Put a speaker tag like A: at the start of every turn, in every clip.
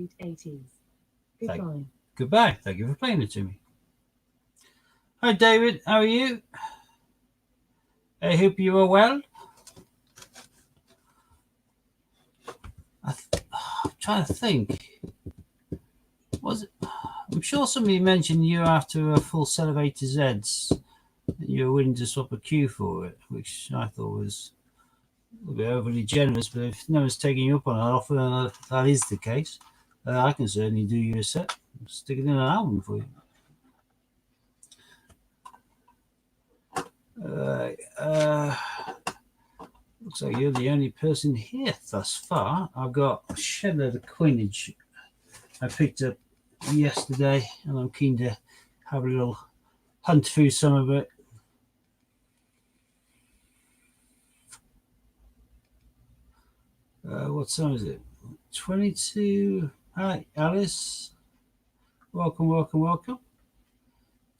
A: 80s. Goodbye.
B: Goodbye. Thank you for playing it to me. Hi, David. How are you? I hope you are well. I'm trying to think. Was it? I'm sure somebody mentioned you after a full set of A to Zs. You were willing to swap a queue for it, which I thought was a little bit overly generous. But if no one's taking you up on that offer, that is the case. I can certainly do you a set. Stick it in an album for you. Looks like you're the only person here thus far. I've got a shed load of coinage I picked up yesterday, and I'm keen to have a little hunt through some of it. What time is it? 22. Hi, Alice. Welcome, welcome, welcome.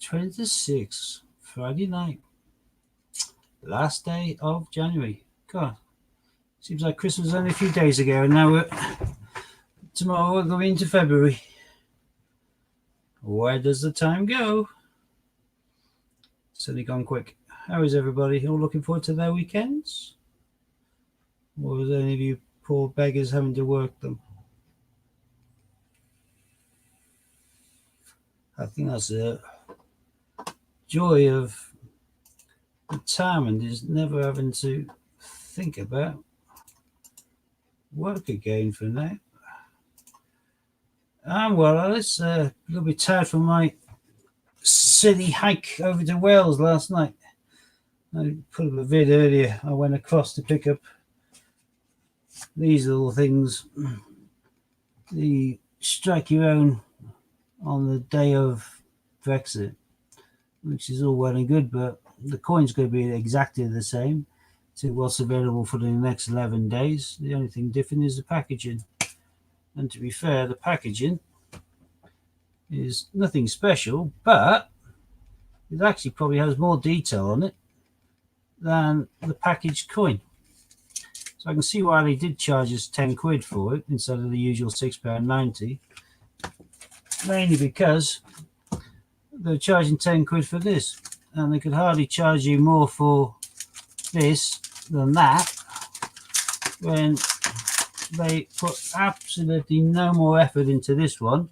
B: 26, Friday night. Last day of January. God, seems like Christmas was only a few days ago, and now tomorrow we're going into February. Where does the time go? Certainly gone quick. How is everybody? All looking forward to their weekends? Or is any of you poor beggars having to work them? I think that's a joy of retirement, is never having to think about work again for now. I'm well, Alice. A little bit tired from my city hike over to Wales last night. I put up a vid earlier. I went across to pick up these little things. The strike your own on the day of Brexit, which is all well and good, but the coin's going to be exactly the same to what's available for the next 11 days. The only thing different is the packaging. And to be fair, the packaging is nothing special, but it actually probably has more detail on it than the packaged coin. So I can see why they did charge us 10 quid for it instead of the usual £6.90. Mainly because they're charging 10 quid for this, and they could hardly charge you more for this than that when they put absolutely no more effort into this one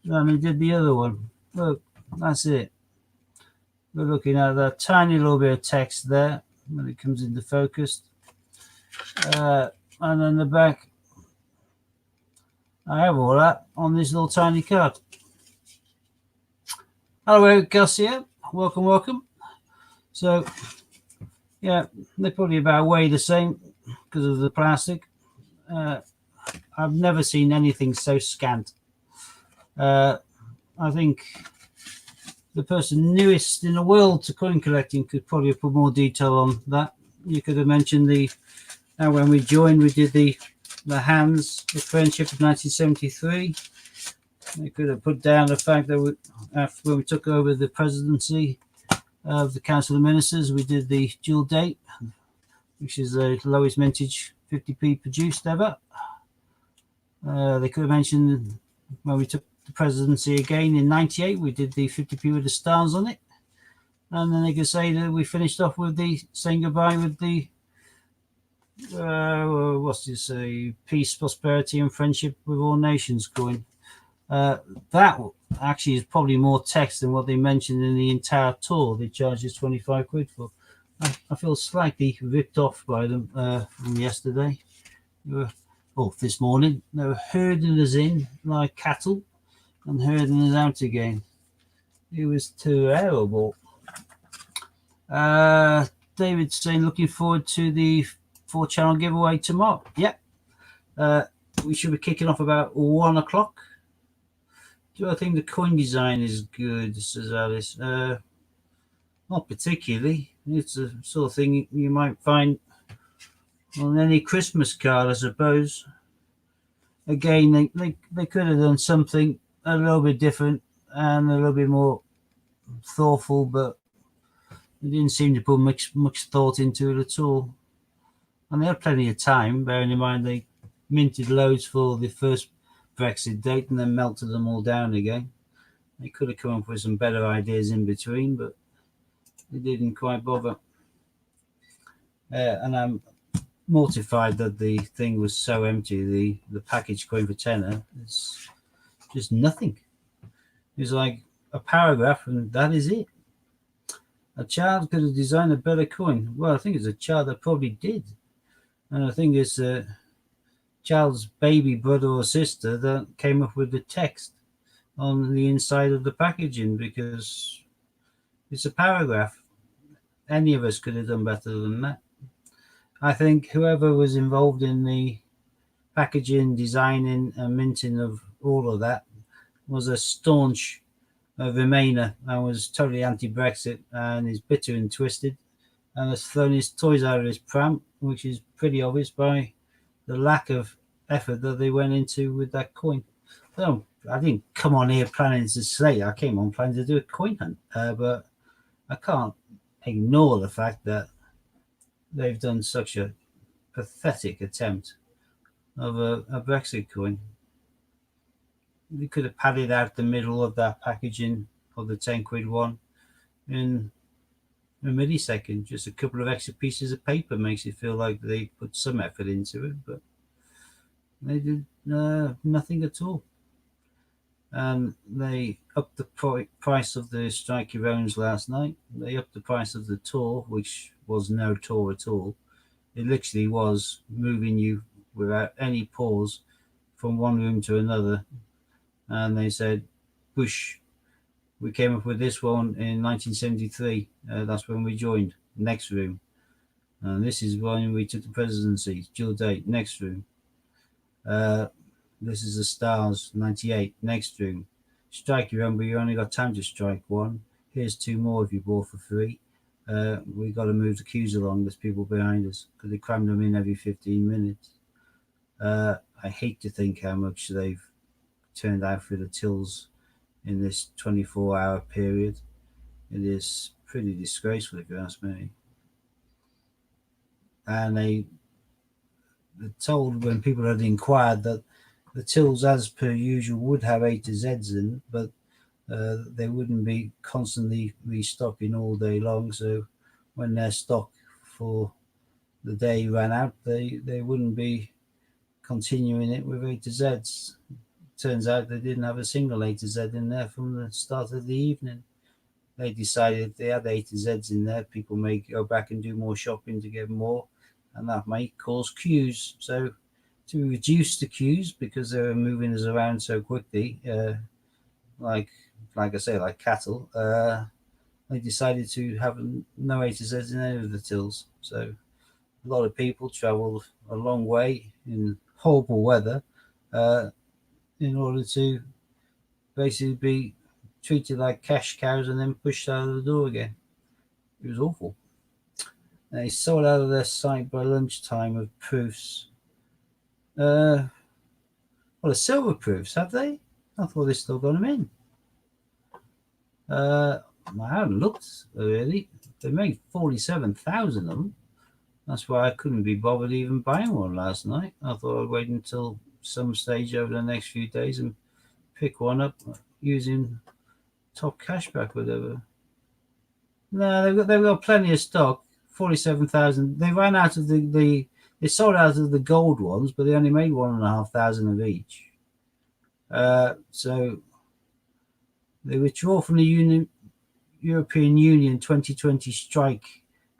B: than they did the other one. Look, that's it. We're looking at that tiny little bit of text there when it comes into focus. And then the back, I have all that on this little tiny card. Hello, Garcia. Welcome, welcome. So, yeah, they're probably about weigh the same because of the plastic. I've never seen anything so scant. I think the person newest in the world to coin collecting could probably put more detail on that. You could have mentioned when we joined, we did the hands, the friendship of 1973. You could have put down the fact that when we took over the presidency of the Council of Ministers, we did the dual date, which is the lowest mintage 50p produced ever. They could have mentioned when we took the presidency again in 98, we did the 50p with the stars on it. And then they could say that we finished off with the saying goodbye with the peace, prosperity and friendship with all nations coin. That actually is probably more text than what they mentioned in the entire tour. They charged us 25 quid for. I feel slightly ripped off by them from yesterday. This morning. They were herding us in like cattle and herding us out again. It was terrible. David's saying looking forward to the 4-channel giveaway tomorrow. Yep. We should be kicking off about 1 o'clock. Do I think the coin design is good, says Alice? Not particularly. It's the sort of thing you might find on any Christmas card, I suppose. Again, they could have done something a little bit different and a little bit more thoughtful, but they didn't seem to put much thought into it at all. And they had plenty of time, bearing in mind they minted loads for the first Brexit date and then melted them all down again. They could have come up with some better ideas in between, but they didn't quite bother. And I'm mortified that the thing was so empty. The package coin for tenner is just nothing. It's like a paragraph, and that is it. A child could have designed a better coin. Well, I think it's a child that probably did. And I think it's a child's baby brother or sister that came up with the text on the inside of the packaging, because it's a paragraph. Any of us could have done better than that. I think whoever was involved in the packaging, designing, and minting of all of that was a staunch Remainer and was totally anti-Brexit and is bitter and twisted and has thrown his toys out of his pram, which is pretty obvious by the lack of effort that they went into with that coin. So I didn't come on here planning to slay. I came on planning to do a coin hunt, but I can't ignore the fact that they've done such a pathetic attempt of a Brexit coin. We could have padded out the middle of that packaging of the 10 quid one in a millisecond. Just a couple of extra pieces of paper makes it feel like they put some effort into it, but they did nothing at all. And they upped the price of the strike your owns last night. They upped the price of the tour, which was no tour at all. It literally was moving you without any pause from one room to another. And they said, Bush, we came up with this one in 1973. That's when we joined. Next room. And this is when we took the presidency. Dual date. Next room. This is the Stars, 98. Next room. Strike your own, but you only got time to strike one. Here's two more if you bought for free. We got to move the queues along. There's people behind us because they crammed them in every 15 minutes. I hate to think how much they've turned out for the tills in this 24-hour period. It is pretty disgraceful, if you ask me. And they told, when people had inquired, that the tills, as per usual, would have A to Zs in, but they wouldn't be constantly restocking all day long. So when their stock for the day ran out, they wouldn't be continuing it with A to Zs. Turns out they didn't have a single A to Z in there from the start of the evening. They decided if they had A to Zs in there, people may go back and do more shopping to get more, and that might cause queues. So to reduce the queues, because they were moving us around so quickly, like I say, like cattle, they decided to have no A to Zs in any of the tills. So a lot of people travelled a long way in horrible weather in order to basically be treated like cash cows and then pushed out of the door again. It was awful. They sold out of their site by lunchtime of proofs. Well, the silver proofs, have they? I thought they still got them in. I haven't looked really. They made 47,000 of them. That's why I couldn't be bothered even buying one last night. I thought I'd wait until some stage over the next few days and pick one up using top cashback, whatever. No, they've got plenty of stock. 47,000. They ran out of they sold out of the gold ones, but they only made 1,500 of each. So they withdraw from the European Union 2020 strike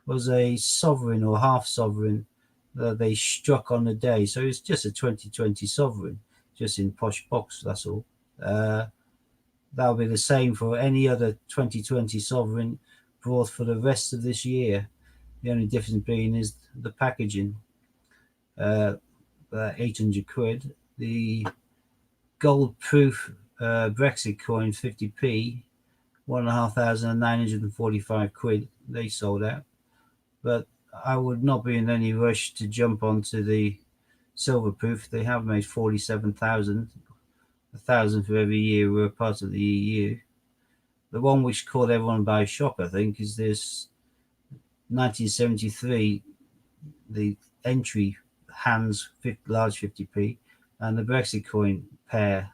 B: was a sovereign or half sovereign that they struck on the day. So it's just a 2020 sovereign, just in posh box, that's all. That'll be the same for any other 2020 sovereign brought for the rest of this year. The only difference being is the packaging. 800 quid. The gold proof Brexit coin 50p, 1,945 quid. They sold out. But I would not be in any rush to jump onto the silver proof. They have made 47,000, 1,000 for every year we're part of the EU. The one which caught everyone by shock, I think, is this 1973, the entry hands large 50p, and the Brexit coin pair.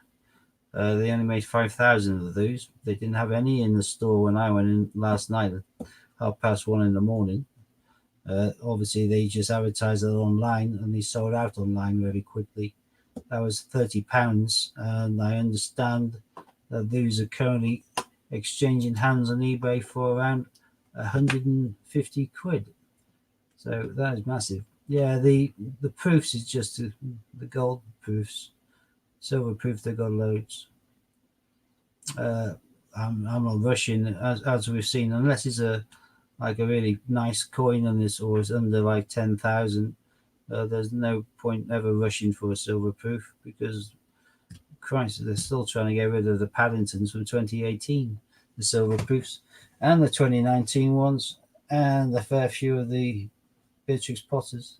B: They only made 5,000 of those. They didn't have any in the store when I went in last night at 1:30 in the morning. Obviously, they just advertised it online and they sold out online very quickly. That was £30, and I understand that these are currently exchanging hands on eBay for around 150 quid. So that is massive. Yeah, the proofs is just the gold proofs. Silver proof, they got loads. I'm not rushing, as we've seen, unless it's like a really nice coin and it's always under like 10,000. There's no point ever rushing for a silver proof, because Christ, they're still trying to get rid of the Paddingtons from 2018, the silver proofs, and the 2019 ones, and a fair few of the Beatrix Potters.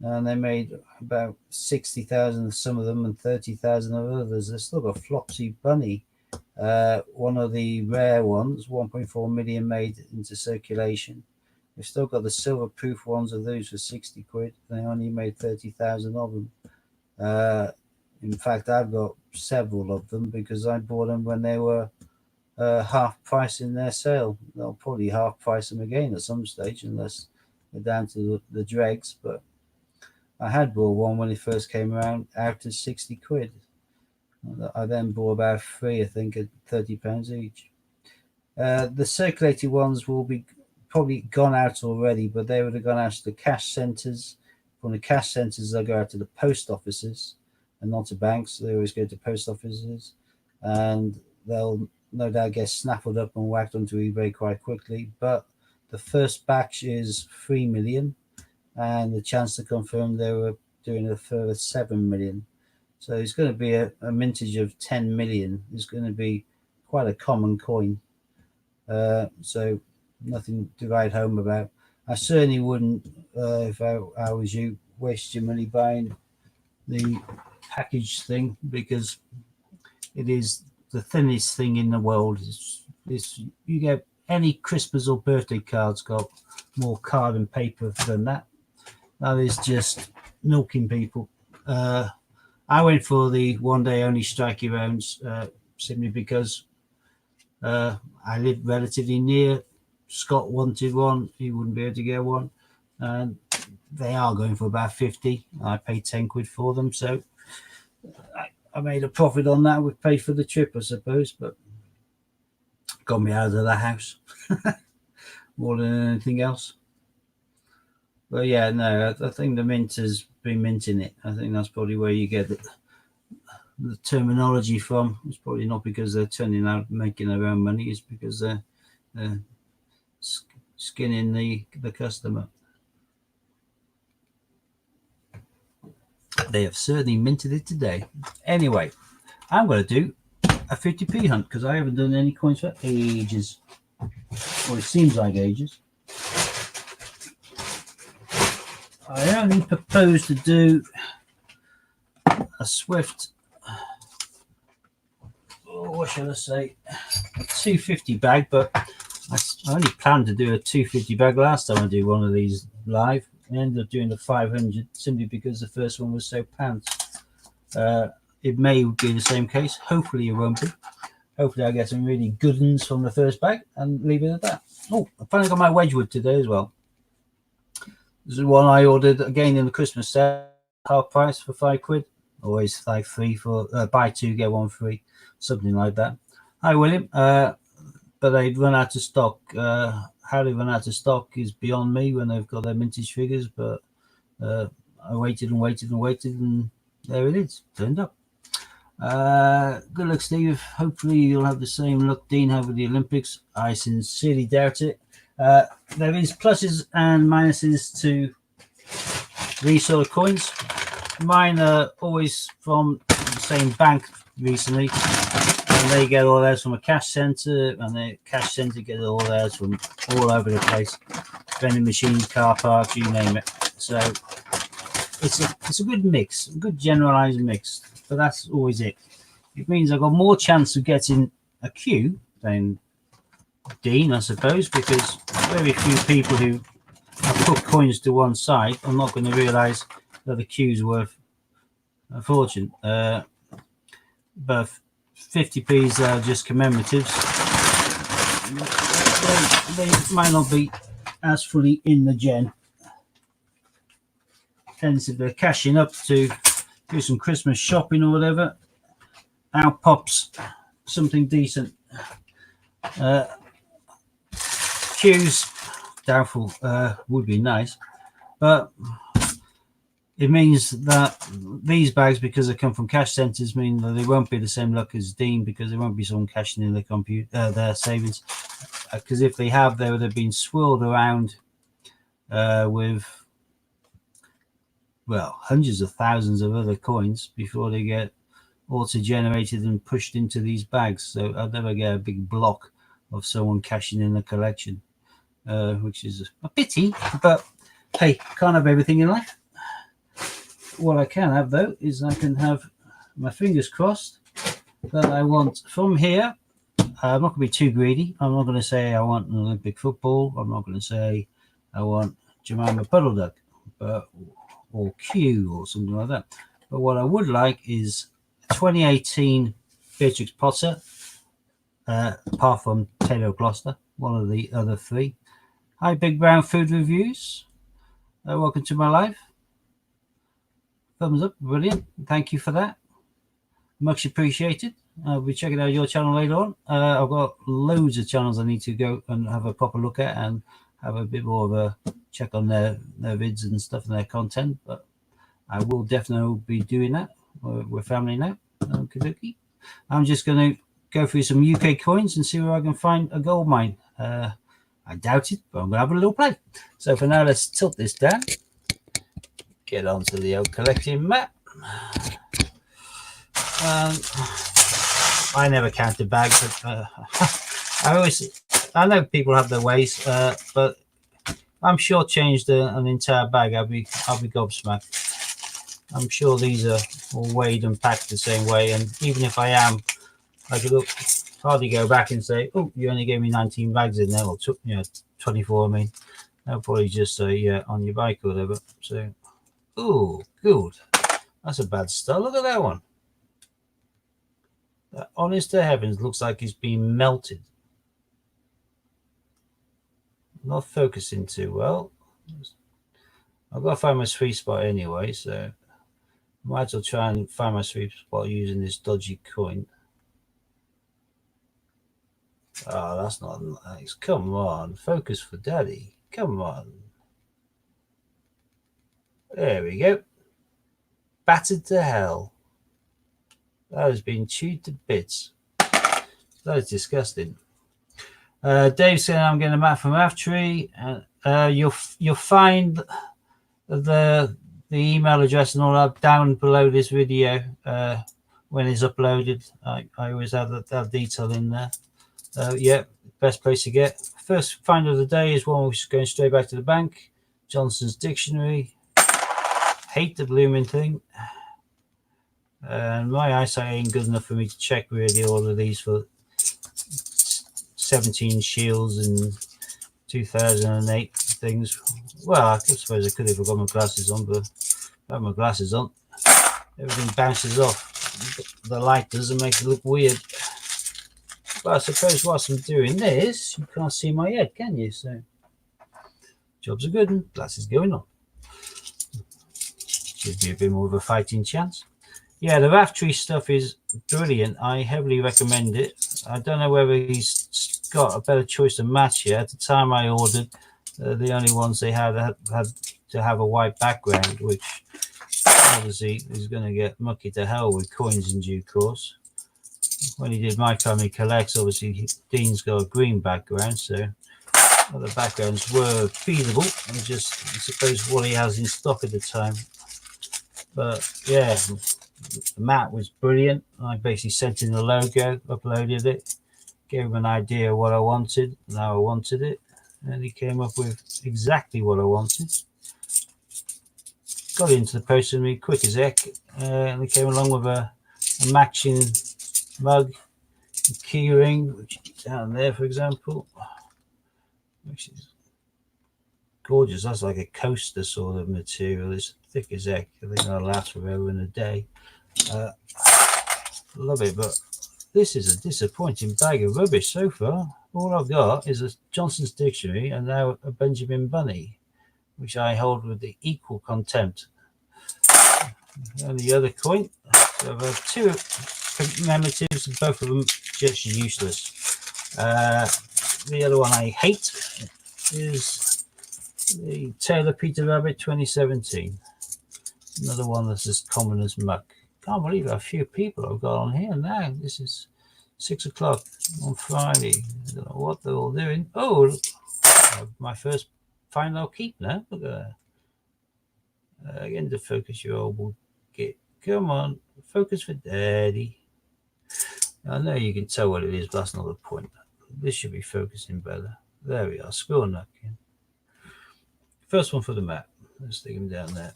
B: And they made about 60,000 of some of them and 30,000 of others. They've still got Flopsy Bunny, one of the rare ones, 1.4 million made into circulation. They've still got the silver proof ones of those for 60 quid. They only made 30,000 of them. In fact, I've got several of them because I bought them when they were half price in their sale. They'll probably half price them again at some stage, unless they're down to the dregs. But I had bought one when it first came around out at 60 quid. I then bought about 3, I think, at £30 each. The circulated ones will be probably gone out already, but they would have gone out to the cash centres. From the cash centres, they'll go out to the post offices and not to banks. They always go to post offices, and they'll no doubt get snaffled up and whacked onto eBay quite quickly. But the first batch is 3 million, and the chance to confirm they were doing a further 7 million. So it's going to be a mintage of 10 million. It's going to be quite a common coin. So nothing to write home about. I certainly wouldn't, if I was you, waste your money buying the package thing, because it is the thinnest thing in the world. It's you get any Christmas or birthday cards got more card and paper than that. That is just milking people. I went for the one day only strikey rounds simply because I live relatively near. Scott wanted one, he wouldn't be able to get one, and they are going for about 50. I paid 10 quid for them, so I made a profit on that. Would pay for the trip, I suppose, but got me out of the house more than anything else. But yeah, no, I think the mint has been minting it. I think that's probably where you get the terminology from. It's probably not because they're turning out making their own money. It's because they're skinning the customer. They have certainly minted it today. Anyway, I'm going to do a 50p hunt because I haven't done any coins for ages. Well, it seems like ages. I only propose to do a swift, what shall I say, a 250 bag, but I only planned to do a 250 bag last time I do one of these live. I ended up doing the 500 simply because the first one was so pants. It may be the same case. Hopefully it won't be. Hopefully I'll get some really good ones from the first bag and leave it at that. Oh, I finally got my Wedgwood today as well. This is one I ordered again in the Christmas sale, half price for 5 quid. Always like 3 for buy 2 get 1 free, something like that. Hi William, but they'd run out of stock. How they run out of stock is beyond me when they've got their mintage figures. But I waited and waited and waited, and there it is, turned up. Good luck, Steve. Hopefully you'll have the same luck Dean had with the Olympics. I sincerely doubt it. There is pluses and minuses to these sort of coins. Mine are always from the same bank recently, and they get all theirs from a cash centre, and the cash centre get all theirs from all over the place, vending machines, car parks, you name it. So it's a good mix, a good generalised mix, but that's always it. It means I've got more chance of getting a queue than Dean, I suppose, because very few people who have put coins to one side are not going to realise that the queue's worth a fortune. but 50p's are just commemoratives. They might not be as fully in the gen. Hence, if they're cashing up to do some Christmas shopping or whatever, out pops something decent. Queues, doubtful, would be nice, but it means that these bags, because they come from cash centres, mean that they won't be the same luck as Dean, because there won't be someone cashing in their savings. Because if they have, they would have been swirled around with, well, hundreds of thousands of other coins before they get auto-generated and pushed into these bags. So I'd never get a big block of someone cashing in a collection, which is a pity, but hey, can't have everything in life. What I can have, though, is I can have my fingers crossed that I want from here. I'm not going to be too greedy. I'm not going to say I want an Olympic football. I'm not going to say I want Jemima Puddle Duck, or Q or something like that. But what I would like is 2018 Beatrix Potter, apart from Taylor Gloucester, one of the other three. Hi, Big Brown Food Reviews. Welcome to my life. Thumbs up, brilliant. Thank you for that. Much appreciated. I'll be checking out your channel later on. I've got loads of channels I need to go and have a proper look at and have a bit more of a check on their vids and stuff and their content. But I will definitely be doing that. We're family now. Okay. I'm just going to go through some UK coins and see where I can find a gold mine. I doubt it, but I'm going to have a little play. So for now, let's tilt this down. Get onto the old collecting map. I never counted bags. I know people have their ways, but I'm shortchanged an entire bag. I'll be gobsmacked. I'm sure these are all weighed and packed the same way, and even if I am, I could hardly go back and say, "Oh, you only gave me 19 bags in there," or 24. I mean, they'll probably just say, "Yeah, on your bike or whatever." So, oh, good. That's a bad start. Look at that one. That, honest to heavens, looks like it's been melted. Not focusing too well. I've got to find my sweet spot anyway, so might as well try and find my sweet spot using this dodgy coin. Oh, that's not nice. Come on, focus for daddy. Come on. There we go. Battered to hell. That has been chewed to bits. That is disgusting. Dave's saying I'm getting a map from Aftree. You'll find the email address and all that down below this video when it's uploaded. I always have that detail in there. Yeah, best place to get. First find of the day is one which is going straight back to the bank. Johnson's Dictionary. Hate the blooming thing. And my eyesight ain't good enough for me to check really all of these for 17 shields and 2008 things. Well, I suppose I could if I got my glasses on, but I have my glasses on. Everything bounces off. The light doesn't make it look weird. But I suppose whilst I'm doing this, you can't see my head, can you? So, jobs are good and glasses going on. Should be a bit more of a fighting chance. Yeah, the Raftree stuff is brilliant. I heavily recommend it. I don't know whether he's got a better choice than match here. At the time I ordered, the only ones they had to have a white background, which obviously is going to get mucky to hell with coins in due course. When he did My Family Collects, obviously Dean's got a green background, so other backgrounds were feasible, and just I suppose what he has in stock at the time. But yeah, the mat was brilliant. I basically sent in the logo, uploaded it, gave him an idea of what I wanted and how I wanted it, and he came up with exactly what I wanted. Got it into the post with me quick as heck, and he came along with a matching mug, a key ring, which is down there, for example, which is gorgeous. That's like a coaster sort of material. It's thick as heck. I think that'll last forever in a day. Love it, but this is a disappointing bag of rubbish so far. All I've got is a Johnson's Dictionary and now a Benjamin Bunny, which I hold with the equal contempt. And the other coin, so I've had two commemoratives, and both of them just useless. The other one I hate is the Taylor Peter Rabbit 2017. Another one that's as common as muck. Can't believe how few people I've got on here now. This is 6 o'clock on Friday. I don't know what they're all doing. Oh, my first find I'll keep now. Look at that. Again, to focus your old get. Come on, focus for Daddy. I know you can tell what it is, but that's not the point. This should be focusing better. There we are, score napkin. First one for the map. Let's stick him down there.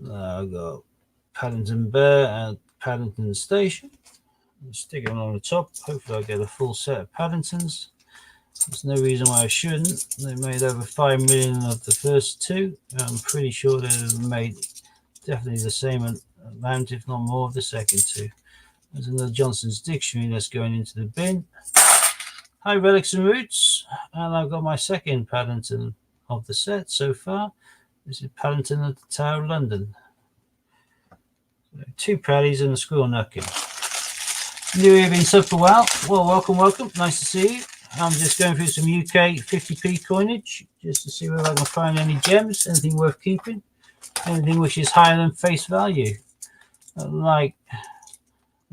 B: Now I've got Paddington Bear and Paddington Station. I'll stick them on the top. Hopefully I'll get a full set of Paddingtons. There's no reason why I shouldn't. They made over 5 million of the first two. I'm pretty sure they've made definitely the same amount, if not more, of the second two. There's another Johnson's Dictionary that's going into the bin. Hi, Relics and Roots. And I've got my second Paddington of the set so far. This is Paddington at the Tower of London. So 2 Paddies and a squirrel napkin. New year been sub for a while. Well, welcome. Nice to see you. I'm just going through some UK 50p coinage just to see whether I can find any gems, anything worth keeping, anything which is higher than face value. Like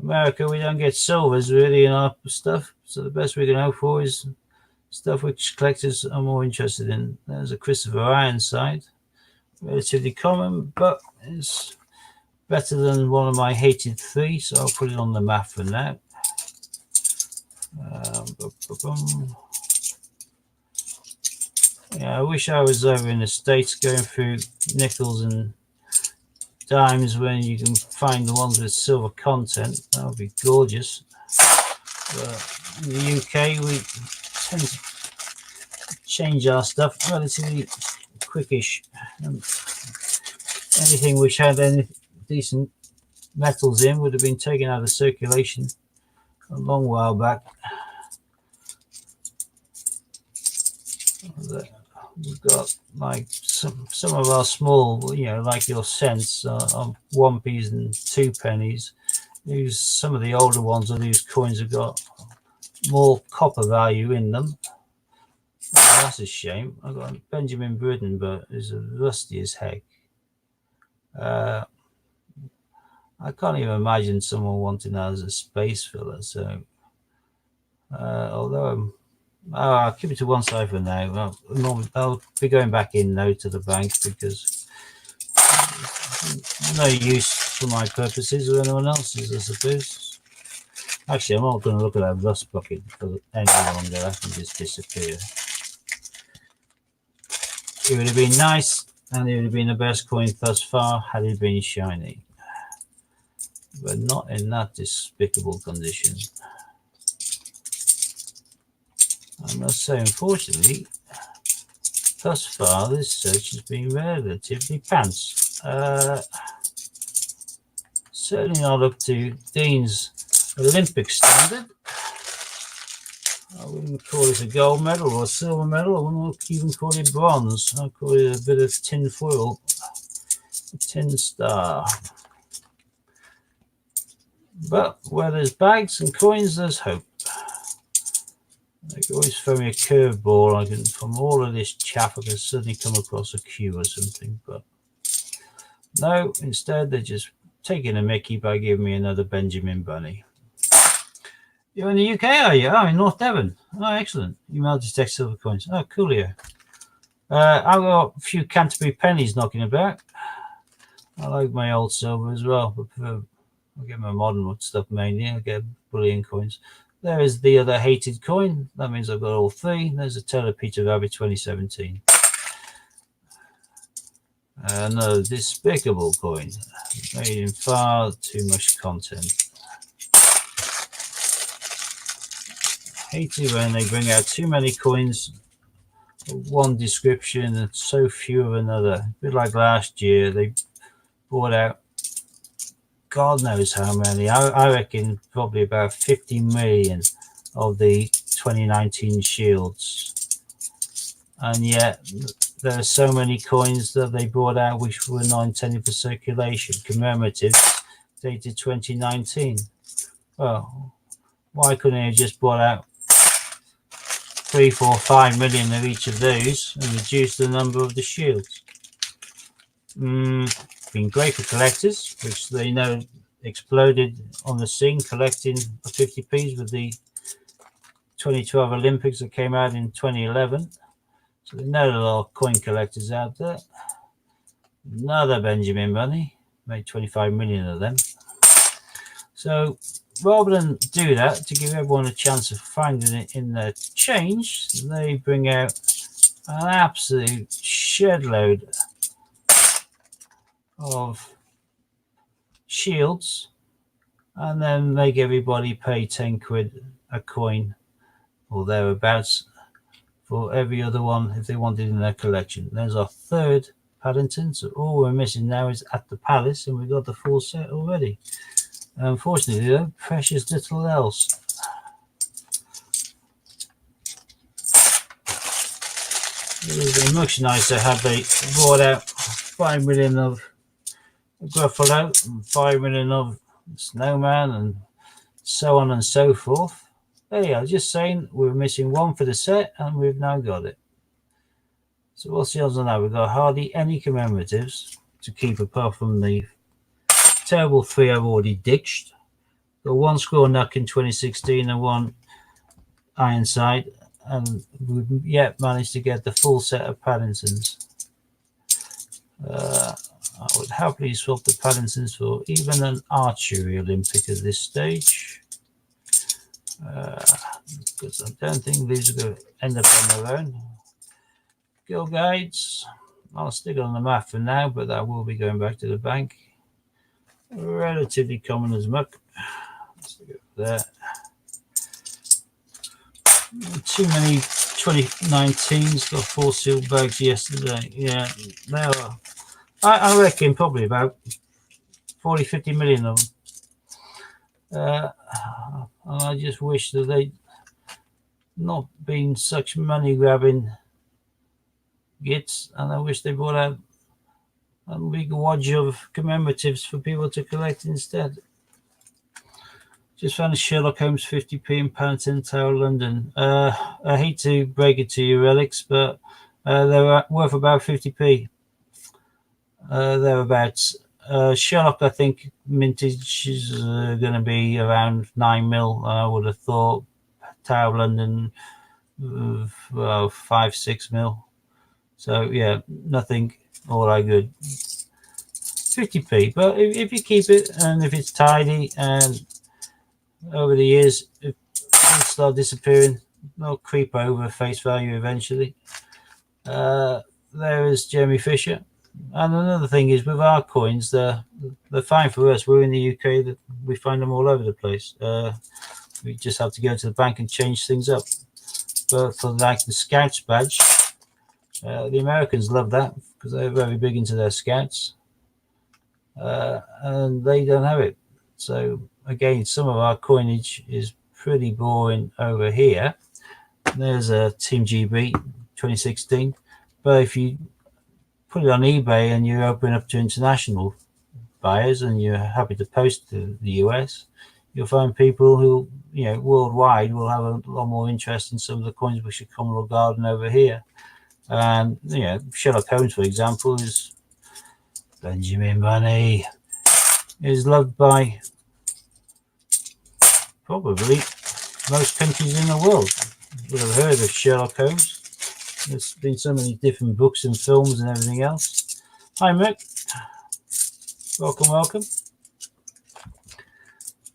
B: America, we don't get silvers really in our stuff, so the best we can hope for is stuff which collectors are more interested in. There's a Christopher Ironside, relatively common, but it's better than one of my hated 3, so I'll put it on the map for now. Yeah, I wish I was over in the States going through nickels and dimes when you can find the ones with silver content. That would be gorgeous. But in the UK, we tend to change our stuff relatively quickish. Anything which had any decent metals in would have been taken out of circulation a long while back. We've got like some of our small, like your cents on 1p's and 2 pennies. Some of the older ones of these coins have got more copper value in them. Oh, that's a shame. I've got Benjamin Britten, but it's rusty as heck. I can't even imagine someone wanting that as a space filler. So, although I'll keep it to one side for now. I'll be going back in now to the bank because no use for my purposes or anyone else's, I suppose. Actually, I'm not going to look at that rust bucket for any longer. That can just disappear. It would have been nice, and it would have been the best coin thus far had it been shiny. But not in that despicable condition. I must say, unfortunately, thus far this search has been relatively pants. Certainly not up to Dean's Olympic standard. I wouldn't call it a gold medal or a silver medal. I wouldn't even call it bronze. I'd call it a bit of tin foil, a tin star. But where there's bags and coins, there's hope. They can always throw me a curveball. From all of this chaff, I can suddenly come across a Q or something. But no, instead they're just taking a mickey by giving me another Benjamin Bunny. You're in the UK, are you? Oh, in North Devon. Oh, excellent. You might detect silver coins. Oh, coolio. I've got a few Canterbury pennies knocking about. I like my old silver as well. But I'll get my modern stuff mainly. I'll get bullion coins. There is the other hated coin. That means I've got all 3. There's a Taylor Peter Rabbit 2017. Another despicable coin. Made in far too much content. Hate it when they bring out too many coins one description and so few of another. A bit like last year, they brought out God knows how many. I reckon probably about 50 million of the 2019 shields. And yet there are so many coins that they brought out which were not intended for circulation, commemoratives dated 2019. Well, why couldn't they have just brought out 3, 4, 5 million of each of those and reduce the number of the shields? Been great for collectors, which they know exploded on the scene collecting 50p's with the 2012 Olympics that came out in 2011. So they know there are a lot of coin collectors out there. Another Benjamin Bunny, made 25 million of them. So rather than do that, to give everyone a chance of finding it in their change, they bring out an absolute shed load of shields and then make everybody pay 10 quid a coin or thereabouts for every other one if they wanted in their collection. There's our third Paddington, so all we're missing now is At the Palace, and we've got the full set already. Unfortunately though, precious little else. It would be much nicer had they brought out 5 million of Gruffalo and 5 million of Snowman and so on and so forth. There you are, just saying we're missing one for the set and we've now got it. So what's the odds on that? We've got hardly any commemoratives to keep apart from the terrible 3 I've already ditched. Got one Squirrel Nuck in 2016 and one Ironside, and we've yet managed to get the full set of Paddingtons. I would happily swap the Paddingtons for even an archery Olympic at this stage. Because I don't think these are going to end up on their own. Girl Guides, I'll stick on the map for now, but that will be going back to the bank. Relatively common as muck. Stick it there. Too many 2019s, got 4 sealed bags yesterday. Yeah, there are. I reckon probably about 40, 50 million of them. And I just wish that they'd not been such money grabbing gits, and I wish they brought out a big wodge of commemoratives for people to collect instead. Just found a Sherlock Holmes 50p in Paddington Tower, London. I hate to break it to you, Relics, but they're worth about 50p. Thereabouts. Sherlock, I think, mintage is going to be around 9 mil. I would have thought Tower of London, 5, 6 mil. So, yeah, nothing all that good. 50p, but if you keep it and if it's tidy and over the years it'll start disappearing, they'll creep over face value eventually. There is Jeremy Fisher. And another thing is with our coins, they're fine for us. We're in the UK, that we find them all over the place. We just have to go to the bank and change things up. But for like the Scouts badge, the Americans love that because they're very big into their Scouts. And they don't have it. So again, some of our coinage is pretty boring over here. There's a Team GB 2016, but if you put it on eBay and you open up to international buyers and you're happy to post to the US, you'll find people who, worldwide will have a lot more interest in some of the coins which are common garden over here. And Sherlock Holmes, for example, is Benjamin Bunny, is loved by probably most countries in the world. Would have heard of Sherlock Holmes. There's been so many different books and films and everything else. Hi, Mick. Welcome.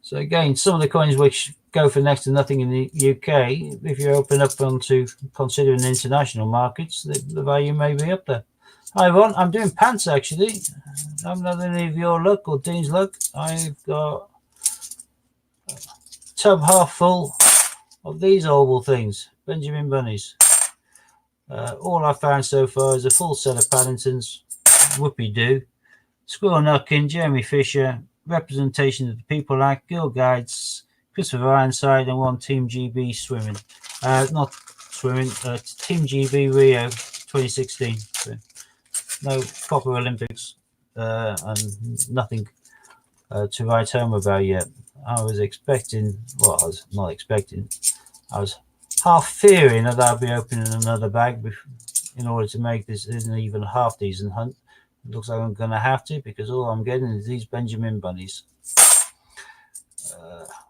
B: So again, some of the coins which go for next to nothing in the UK, if you open up onto considering international markets, the value may be up there. Hi, Ron. I'm doing pants, actually. I'm not any of your luck or Dean's luck. I've got a tub half full of these oval things, Benjamin Bunnies. All I found so far is a full set of Paddingtons, Whoopie-Doo, Squirrel Nutkin, Jeremy Fisher, representation of the People Act, Girl Guides, Christopher Ironside, and one Team GB swimming. Not swimming, Team GB Rio 2016. So no proper Olympics and nothing to write home about yet. I was expecting, well, I was not expecting, I was half fearing that I'd be opening another bag in order to make this an even half decent hunt. It looks like I'm going to have to, because all I'm getting is these Benjamin bunnies.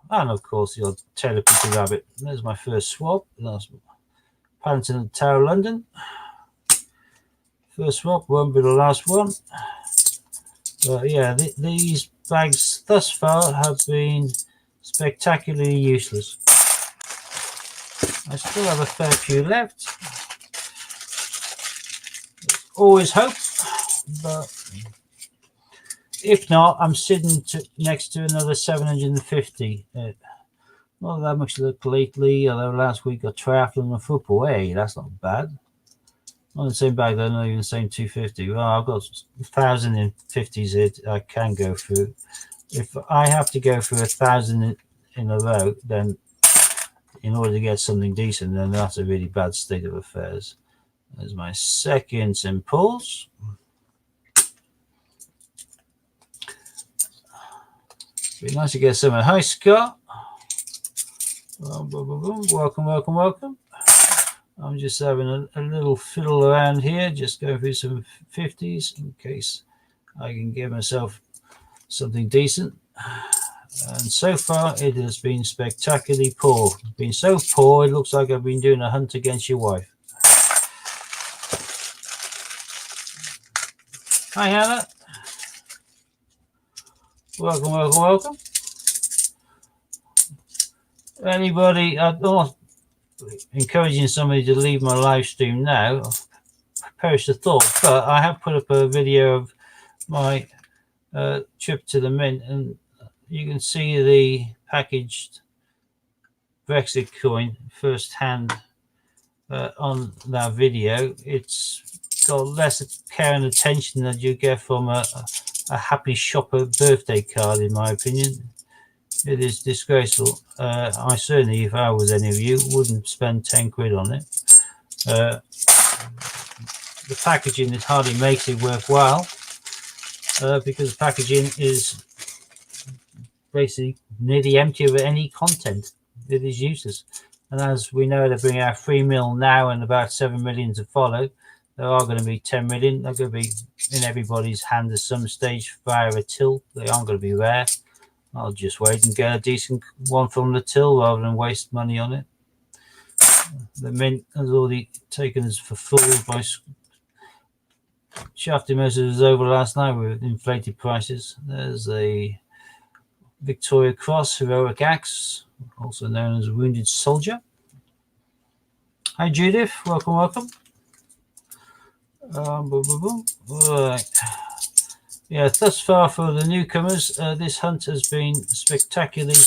B: And of course the odd Taylor Peter rabbit. There's my first swap. That's Paddington and Tower London. First swap, won't be the last one. But yeah, these bags thus far have been spectacularly useless. I still have a fair few left. Always hope, but if not, I'm sitting next to another 750. Not that much luck lately, although last week got triathlon and football. Hey, that's not bad. Not the same bag, though, not even the same 250. Well, I've got 1,050s here I can go through. If I have to go through 1,000 in a row, then in order to get something decent, then that's a really bad state of affairs. There's my second St. Paul's. Be nice to get some at Hi Scott. Welcome, welcome, welcome. I'm just having a little fiddle around here, just going through some 50s in case I can give myself something decent. And so far it has been spectacularly poor. Been so poor it looks like I've been doing a hunt against your wife. Hi Hannah. Welcome, welcome, welcome. Anybody, I'm not encouraging somebody to leave my live stream now, perish the thought, but I have put up a video of my trip to the mint, and you can see the packaged Brexit coin firsthand on that video. It's got less care and attention than you get from a happy shopper birthday card, in my opinion. It is disgraceful. I certainly, if I was any of you, wouldn't spend 10 quid on it. The packaging hardly makes it worthwhile because the packaging is basically nearly empty of any content. It is useless. And as we know, they're bringing out 3 mil now and about 7 million to follow. There are going to be 10 million. They're going to be in everybody's hand at some stage via a till. They aren't going to be rare. I'll just wait and get a decent one from the till rather than waste money on it. The mint has already taken us for fools by shafting most of us over last night with inflated prices. There's a Victoria Cross Heroic Axe, also known as Wounded Soldier. Hi Judith, welcome, welcome. Right. Yeah, thus far for the newcomers, this hunt has been spectacularly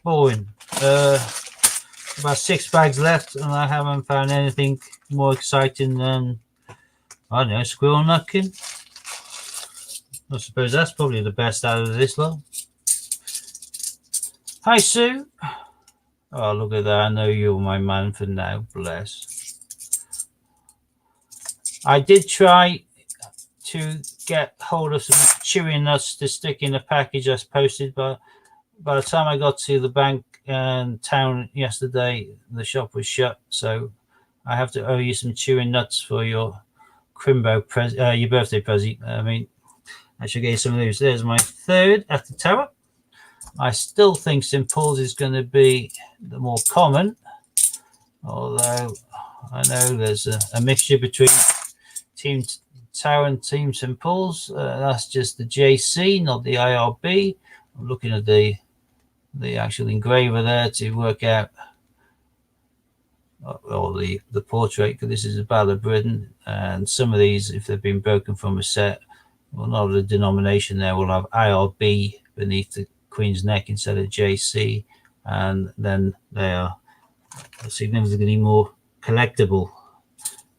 B: boring. About 6 bags left, and I haven't found anything more exciting than, I don't know, Squirrel Nutkin. I suppose that's probably the best out of this lot. Hi Sue. Oh, look at that. I know you're my man for now. Bless. I did try to get hold of some chewing nuts to stick in the package I posted, but by the time I got to the bank and town yesterday, the shop was shut. So I have to owe you some chewing nuts for your Crimbo your birthday present. I mean, I should get you some of those. There's my third at the tower. I still think St. Paul's is going to be the more common, although I know there's a mixture between Team Tower and Team St. Paul's. That's just the JC, not the IRB. I'm looking at the actual engraver there to work out, or the portrait, because this is a Battle of Britain, and some of these, if they've been broken from a set, well, not the denomination there will have IRB beneath the Queen's neck instead of JC, and then they are significantly more collectible.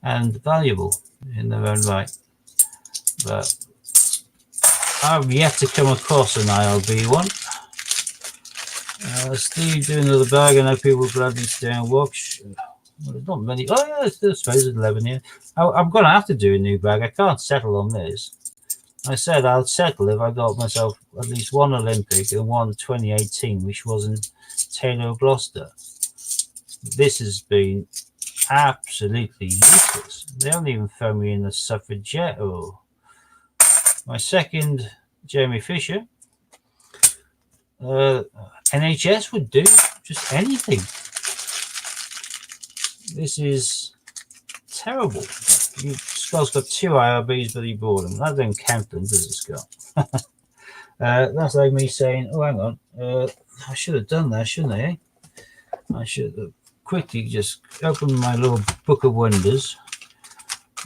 B: and valuable in their own right. But I've yet to come across an ILB one. Steve doing another bag. I know people gladly stay and watch. Well, there's not many. Oh, yeah, there's suppose there's 11 here. I'm going to have to do a new bag. I can't settle on this. I said I'll settle if I got myself at least one Olympic and one 2018, which wasn't Taylor Gloucester. This has been absolutely useless. They haven't even thrown me in the suffragette. Or my second, Jeremy Fisher. NHS would do just anything. This is terrible. Scott's got 2 IRBs, but he bought them. That don't count them, does it, Scott? That's like me saying, oh, hang on, I should have done that, shouldn't I? I should have quickly just opened my little book of wonders,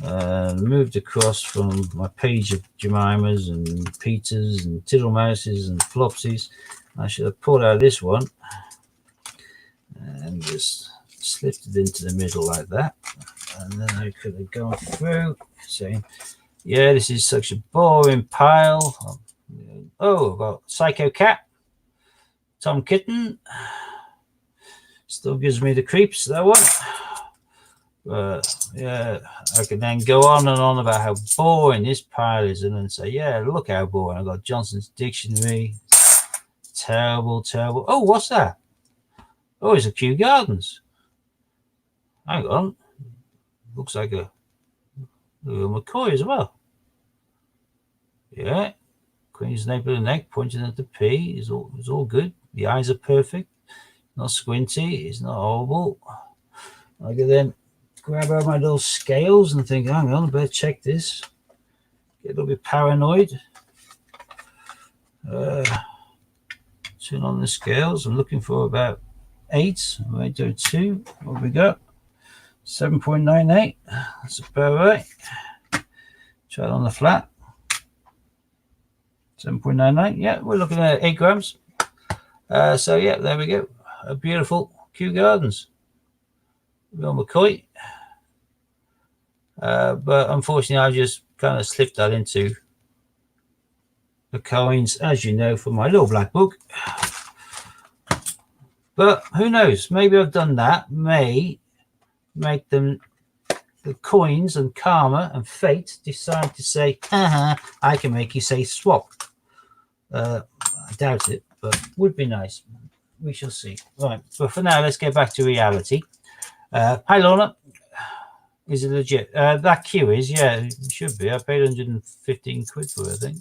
B: moved across from my page of Jemimas and Peters and Tiddlemouses and Flopsies. I should have pulled out this one and just slipped it into the middle like that. And then I could have gone through saying, yeah, this is such a boring pile. Oh, I've got Psycho Cat, Tom Kitten. Still gives me the creeps, that one. But yeah, I could then go on and on about how boring this pile is and then say, yeah, look how boring. I've got Johnson's Dictionary. Terrible, terrible. Oh, what's that? Oh, it's a Kew Gardens. Hang on. Looks like a McCoy as well. Yeah. Queen's nape of the neck, pointing at the P. Is all good. The eyes are perfect. Not squinty. It's not horrible. I can then grab out my little scales and think, hang on, I better check this. Get a little bit paranoid. Turn on the scales. I'm looking for about 8. I might do 2. What have we got? 7.98. That's about right. Try it on the flat. 7.99. Yeah, we're looking at 8 grams. So yeah, there we go. A beautiful Kew Gardens. Bill McCoy. But unfortunately, I just kind of slipped that into the coins, as you know, from my little black book. But who knows? Maybe I've done that. May make them, the coins and karma and fate, decide to say, I can make you say swap. I doubt it, but would be nice. We shall see. Right, but for now, let's get back to reality. Hi, Lorna. Is it legit? That queue is, yeah, it should be. I paid 115 quid for it, I think.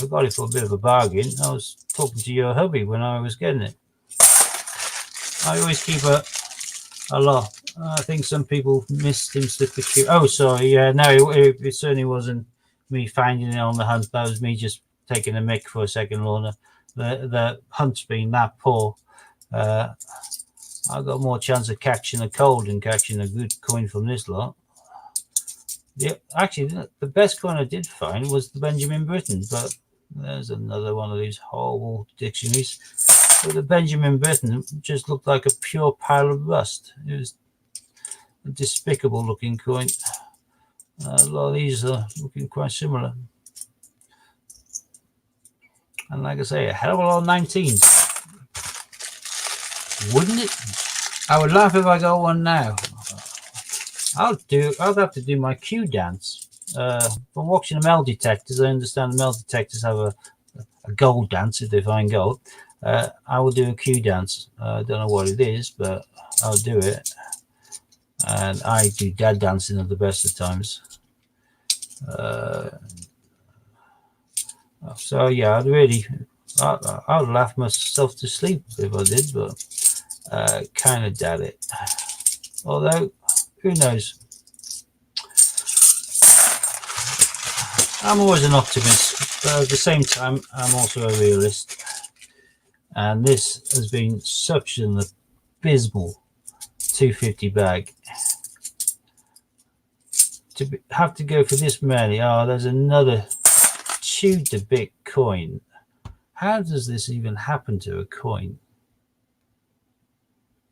B: I got it for a bit of a bargain. I was talking to your hubby when I was getting it. I always keep a lot. I think some people missed him slip the queue. Oh, sorry. Yeah, no, it certainly wasn't me finding it on the hunt. That was me just taking a mick for a second, Lorna. The hunt's been that poor. I've got more chance of catching a cold than catching a good coin from this lot. Yeah, actually, the best coin I did find was the Benjamin Britten, but there's another one of these horrible dictionaries. But the Benjamin Britten just looked like a pure pile of rust. It was a despicable looking coin. A lot of these are looking quite similar. And like I say, a hell of a lot of 19s. Wouldn't it? I would laugh if I got one now. I'll have to do my Q dance. From watching the metal detectors, I understand the metal detectors have a gold dance if they find gold. I will do a Q dance. I don't know what it is, but I'll do it. And I do dad dancing at the best of times. So yeah, I'd laugh myself to sleep if I did, but kind of doubt it. Although, who knows? I'm always an optimist, but at the same time, I'm also a realist. And this has been such an abysmal 250 bag. Have to go for this many. Oh, there's another chewed to bit coin. How does this even happen to a coin?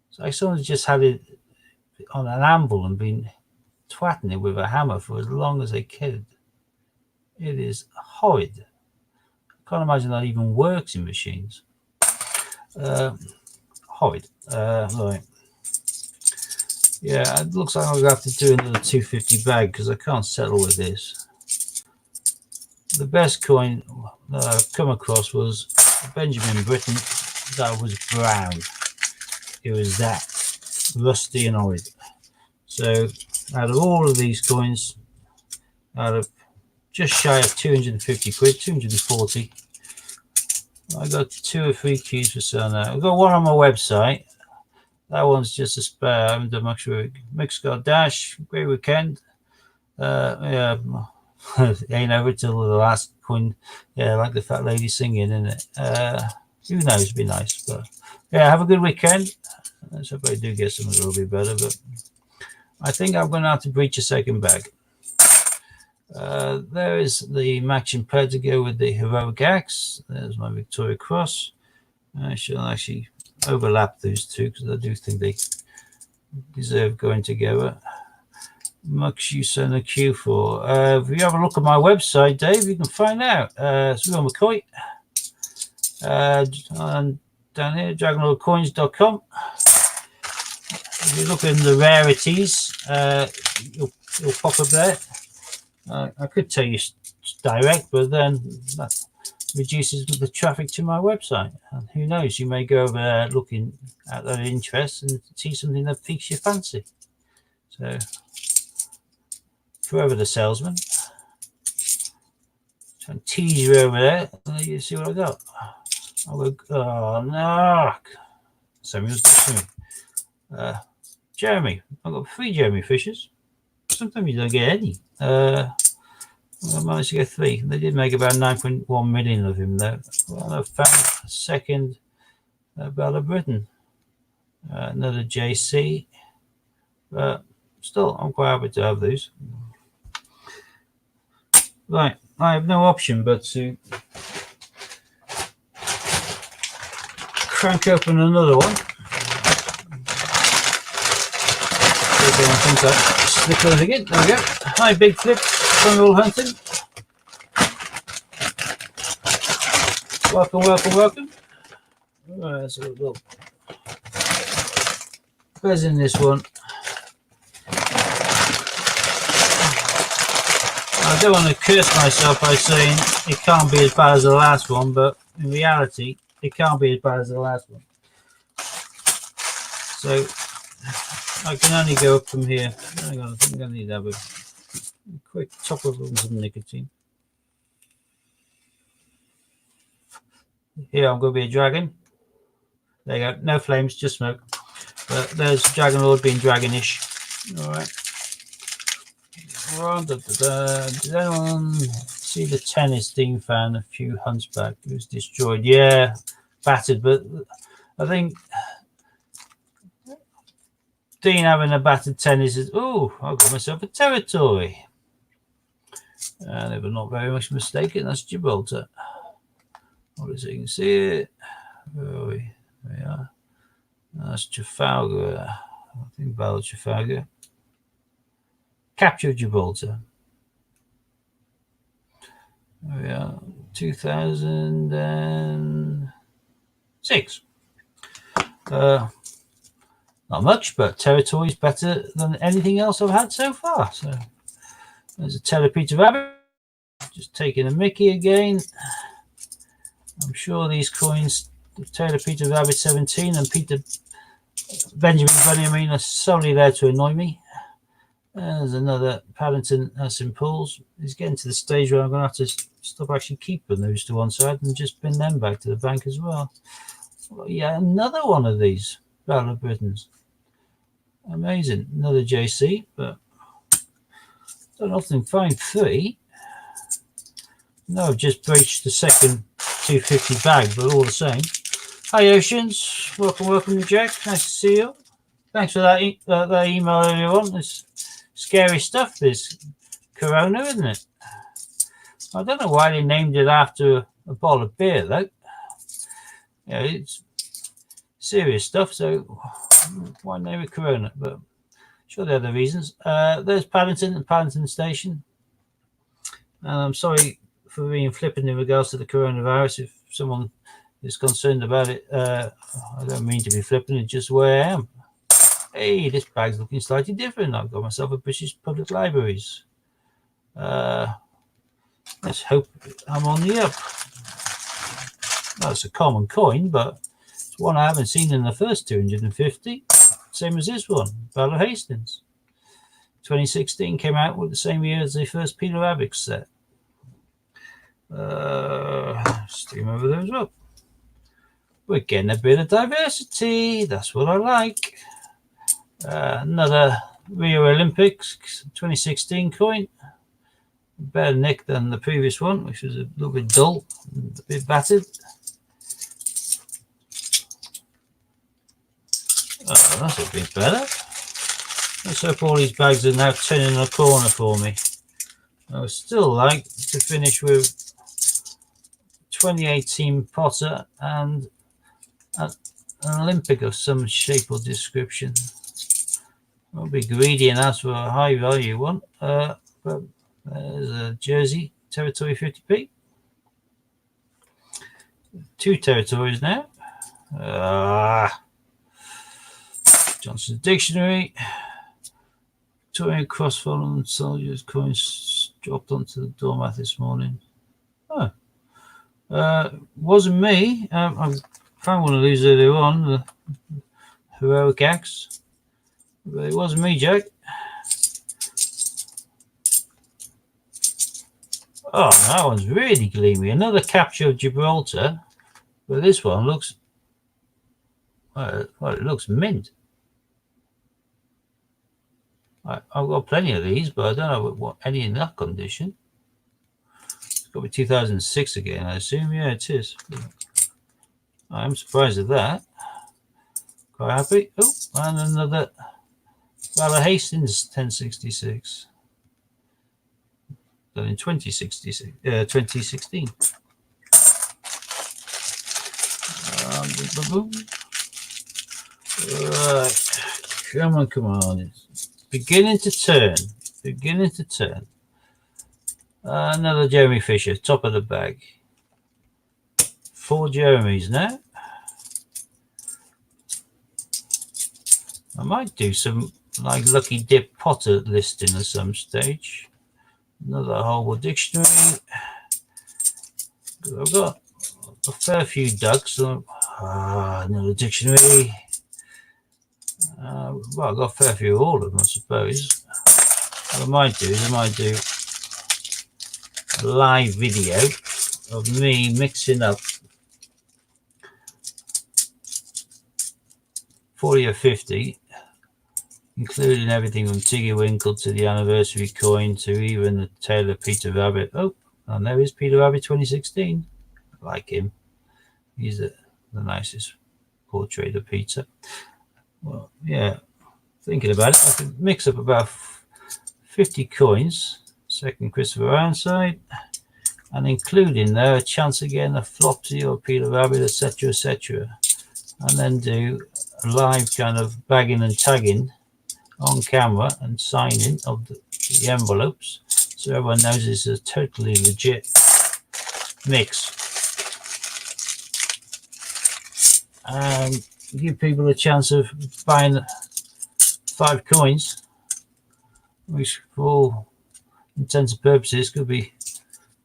B: It's like someone's just had it on an anvil and been twatting it with a hammer for as long as they could. It is horrid. I can't imagine that even works in machines. Horrid. Right. Yeah, it looks like I'm going to have to do another 250 bag because I can't settle with this. The best coin that I've come across was Benjamin Britten. That was brown. It was that rusty and horrid. So out of all of these coins, out of just shy of 250 quid, 240, I got 2 or 3 keys for sale now. I've got one on my website. That one's just a spare. I haven't done much with it. Mexico Dash, great weekend. Yeah, it ain't over till the last coin. Yeah, like the fat lady singing, isn't it? Who knows? It'd be nice. But yeah, have a good weekend. Let's hope I do get something a little bit better. But I think I'm going to have to breach a second bag. There is the matching pair to go with the Heroic Axe. There's my Victoria Cross. I shall actually overlap those two because I do think they deserve going together. Much use on the queue for. If you have a look at my website, Dave, you can find out. So on McCoy, and down here, dragonlordcoins.com. If you look in the rarities, you'll pop up there. I could tell you direct, but then that reduces the traffic to my website. And who knows, you may go over there looking at that interest and see something that piques your fancy. So, forever the salesman. So I'm tease you over there. You see what I got. I'll go, oh no. Samuel's just me. Jeremy. I've got 3 Jeremy fishes. Sometimes you don't get any. I managed to get 3. They did make about 9.1 million of him though. Well, I found a second Bella Britain. Another JC. But still, I'm quite happy to have these. Right, I have no option but to crank open another one. Slip those again. There we go. Hi, Big Flip from All Hunting. Welcome, welcome, welcome. Right, let's have a look. Where's in this one? I don't want to curse myself by saying it can't be as bad as the last one, but in reality, it can't be as bad as the last one. So I can only go up from here. Hang on, I think I need to have a quick top of some nicotine. Here I'm going to be a dragon. There you go, no flames, just smoke. But there's Dragon Lord being dragonish. Alright. Did anyone see the tennis Dean found a few hunts back? It was destroyed. Yeah, battered, but I think Dean having a battered tennis is, oh, I've got myself a territory. And if I'm not very much mistaken, that's Gibraltar. What is it? You can see it. Where are we? There we are. That's Trafalgar. I think Battle of Trafalgar. Capture of Gibraltar. There we are. 2006. Not much, but territory is better than anything else I've had so far. So there's a Telepeter Rabbit. Just taking a Mickey again. I'm sure these coins, Taylor Peter Rabbit 17 and Peter Benjamin Bunny, I mean, are solely there to annoy me. There's another Paddington St. Paul's. He's getting to the stage where I'm going to have to stop actually keeping those to one side and just bin them back to the bank as well. Yeah, another one of these Battle of Britons. Amazing. Another JC, but don't often find 3. No, I've just breached the second 250 bag, but all the same. Hi Oceans, welcome Jack, nice to see you. Thanks for that, that email earlier on. It's scary stuff, this Corona, isn't it? I don't know why they named it after a bottle of beer though. Yeah, it's serious stuff, so why name it Corona? But Sure, there are other reasons. There's Paddington and Paddington Station. And I'm sorry for being flippant in regards to the coronavirus. If someone is concerned about it, I don't mean to be flippant. It's just where I am. Hey, this bag's looking slightly different. I've got myself a British Public Libraries. Let's hope I'm on the up. Well, it's a common coin, but it's one I haven't seen in the first 250. Same as this one, Battle of Hastings. 2016 came out with the same year as the first Peter Rabbit set. Steam over those up. We're getting a bit of diversity. That's what I like. Another Rio Olympics 2016 coin. Better nick than the previous one, which was a little bit dull, a bit battered. That's a bit better. Let's hope all these bags are now turning a corner for me. I would still like to finish with 2018 Potter and an Olympic of some shape or description. I'll be greedy and ask for a high value one, but there's a Jersey Territory 50p. 2 territories now. Johnson's Dictionary. Victorian cross-fallen soldiers coins dropped onto the doormat this morning. Wasn't me. I found one of these earlier on, the Heroic Axe. But it wasn't me, Jack. Oh, that one's really gleamy. Another capture of Gibraltar. But this one looks... well, it looks mint. I've got plenty of these, but I don't know what any in that condition. It's got to be 2006 again, I assume. Yeah, it is. I'm surprised at that. Quite happy. Oh, and another Battle of Hastings 1066. Done in 2016. Right. Come on. It's beginning to turn. Another Jeremy Fisher, top of the bag. 4 Jeremys now. I might do some like Lucky Dip Potter listing at some stage. Another Holborn Dictionary. I've got a fair few ducks. Another dictionary. Well, I've got a fair few of all of them, I suppose. What I might do is a live video of me mixing up 40 or 50, including everything from Tiggy Winkle to the anniversary coin to even the tail of Peter Rabbit. Oh, and there is Peter Rabbit 2016. I like him. He's the nicest portrait of Peter. Well, yeah, thinking about it, I could mix up about 50 coins, second Christopher Ironside, and include in there a chance again of Flopsy or Peter Rabbit, etc., etc., and then do a live kind of bagging and tagging on camera and signing of the envelopes, so everyone knows it's a totally legit mix, and give people a chance of buying 5 coins, which for all intents and purposes could be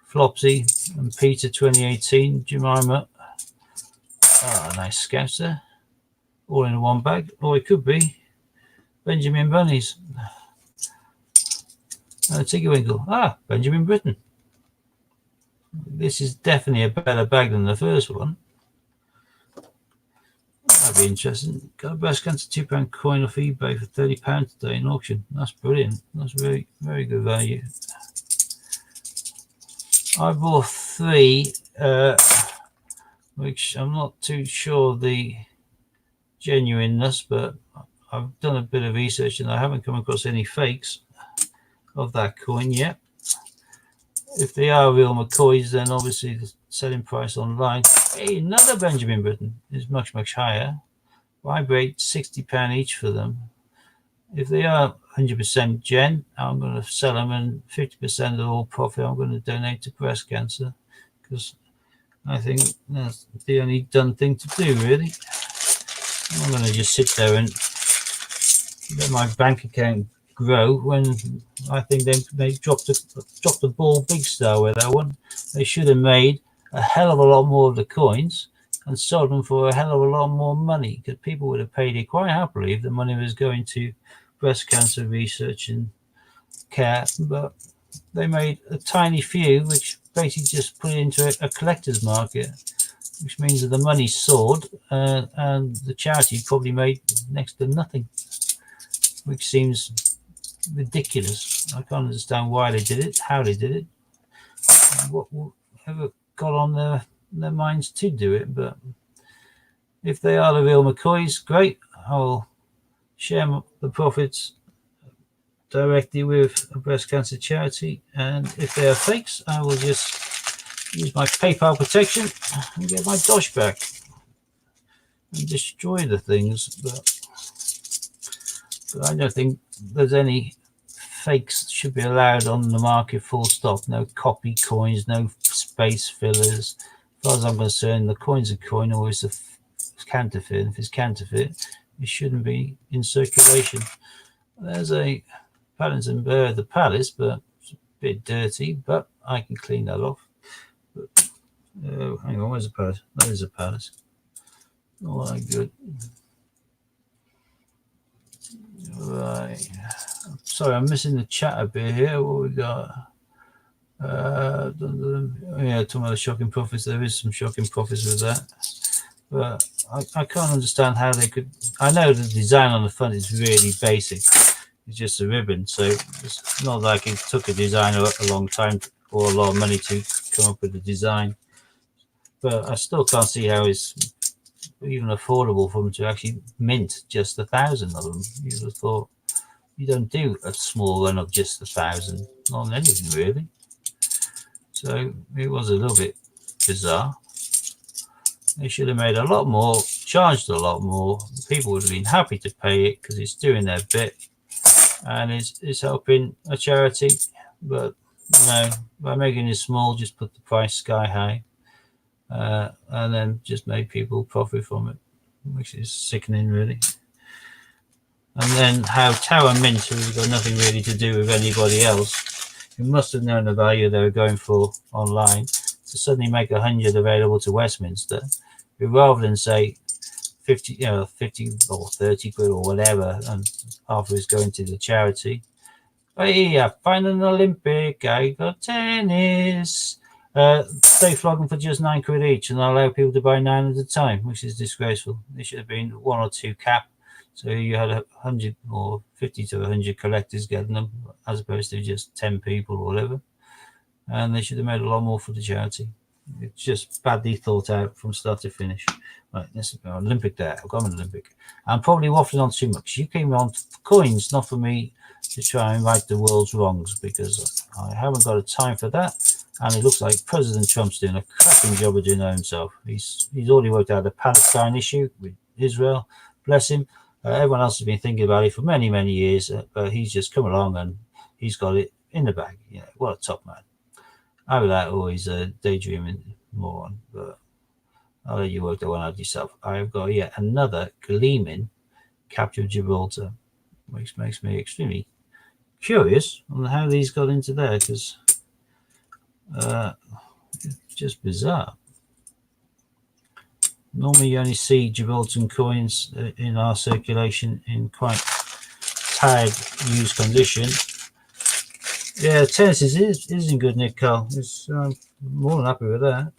B: Flopsy and Peter 2018, Jemima. Nice scouts there, all in one bag. Or it could be Benjamin Bunnies and Tiggy Winkle. Benjamin Britten. This is definitely a better bag than the first one. That'd be interesting. Got a best chance of £2 coin off eBay for £30 today in auction. That's brilliant. That's very, very good value. I bought 3, which I'm not too sure the genuineness, but I've done a bit of research and I haven't come across any fakes of that coin yet. If they are real McCoys, then obviously the selling price online, hey, another Benjamin Britten, is much, much higher. I paid £60 each for them. if they are 100% gen, I'm going to sell them, and 50% of all profit I'm going to donate to breast cancer, because I think that's the only done thing to do, really. I'm going to just sit there and let my bank account grow when I think they dropped the ball big style with that one. They should have made a hell of a lot more of the coins and sold them for a hell of a lot more money, because people would have paid it quite happily if the money was going to breast cancer research and care. But they made a tiny few, which basically just put it into a collector's market, which means that the money soared, and the charity probably made next to nothing, which seems ridiculous. I can't understand why they did it, how they did it, whatever got on their minds to do it. But if they are the real McCoys, great. I'll share the profits directly with a breast cancer charity, and if they are fakes, I will just use my PayPal protection and get my dosh back and destroy the things. But I don't think there's any fakes should be allowed on the market, full stop. No copy coins, no space fillers. As far as I'm concerned, the coin's a coin, or it's a counterfeit. And if it's counterfeit, it shouldn't be in circulation. There's a Paddington Bear at the Palace, but it's a bit dirty, but I can clean that off. But, hang on, where's the Palace? That is a Palace. All right, good. Right. Sorry, I'm missing the chat a bit here. What we got? Yeah, talking about the shocking profits. There is some shocking profits with that. But I can't understand how they could. I know the design on the front is really basic. It's just a ribbon, so it's not like it took a designer a long time or a lot of money to come up with the design. But I still can't see how it's even affordable for them to actually mint just 1,000 of them. You would have thought you don't do a small run of just 1,000 on anything, really. So it was a little bit bizarre. They should have made a lot more, charged a lot more. People would have been happy to pay it because it's doing their bit and it's helping a charity. But no, by making it small, just put the price sky high, and then just made people profit from it, which is sickening, really. And then how Tower Mint, who's got nothing really to do with anybody else, who must have known the value they were going for online, to suddenly make 100 available to Westminster, who rather than say 50 or 30 quid or whatever, and half of it's going to the charity. Hey, I find an Olympic, I got tennis. They flog them for just 9 quid each, and I allow people to buy 9 at a time, which is disgraceful. There should have been 1 or 2 cap, so you had 100 or 50 to 100 collectors getting them, as opposed to just 10 people or whatever. And they should have made a lot more for the charity. It's just badly thought out from start to finish. Right, this is an Olympic Day. I've got an Olympic. I'm probably waffling on too much. You came on for coins, not for me to try and right the world's wrongs, because I haven't got a time for that. And it looks like President Trump's doing a cracking job of doing that himself. He's already worked out the Palestine issue with Israel. Bless him. Everyone else has been thinking about it for many, many years, but he's just come along and he's got it in the bag. You know, what a top man. I would like always a daydreaming moron, but I'll let you work that one out yourself. I've got yet another gleaming capture of Gibraltar, which makes me extremely curious on how these got into there, because it's just bizarre. Normally you only see Gibraltar coins in our circulation in quite tired, used condition. Yeah, tennis is in good nick, Carl. It's more than happy with that.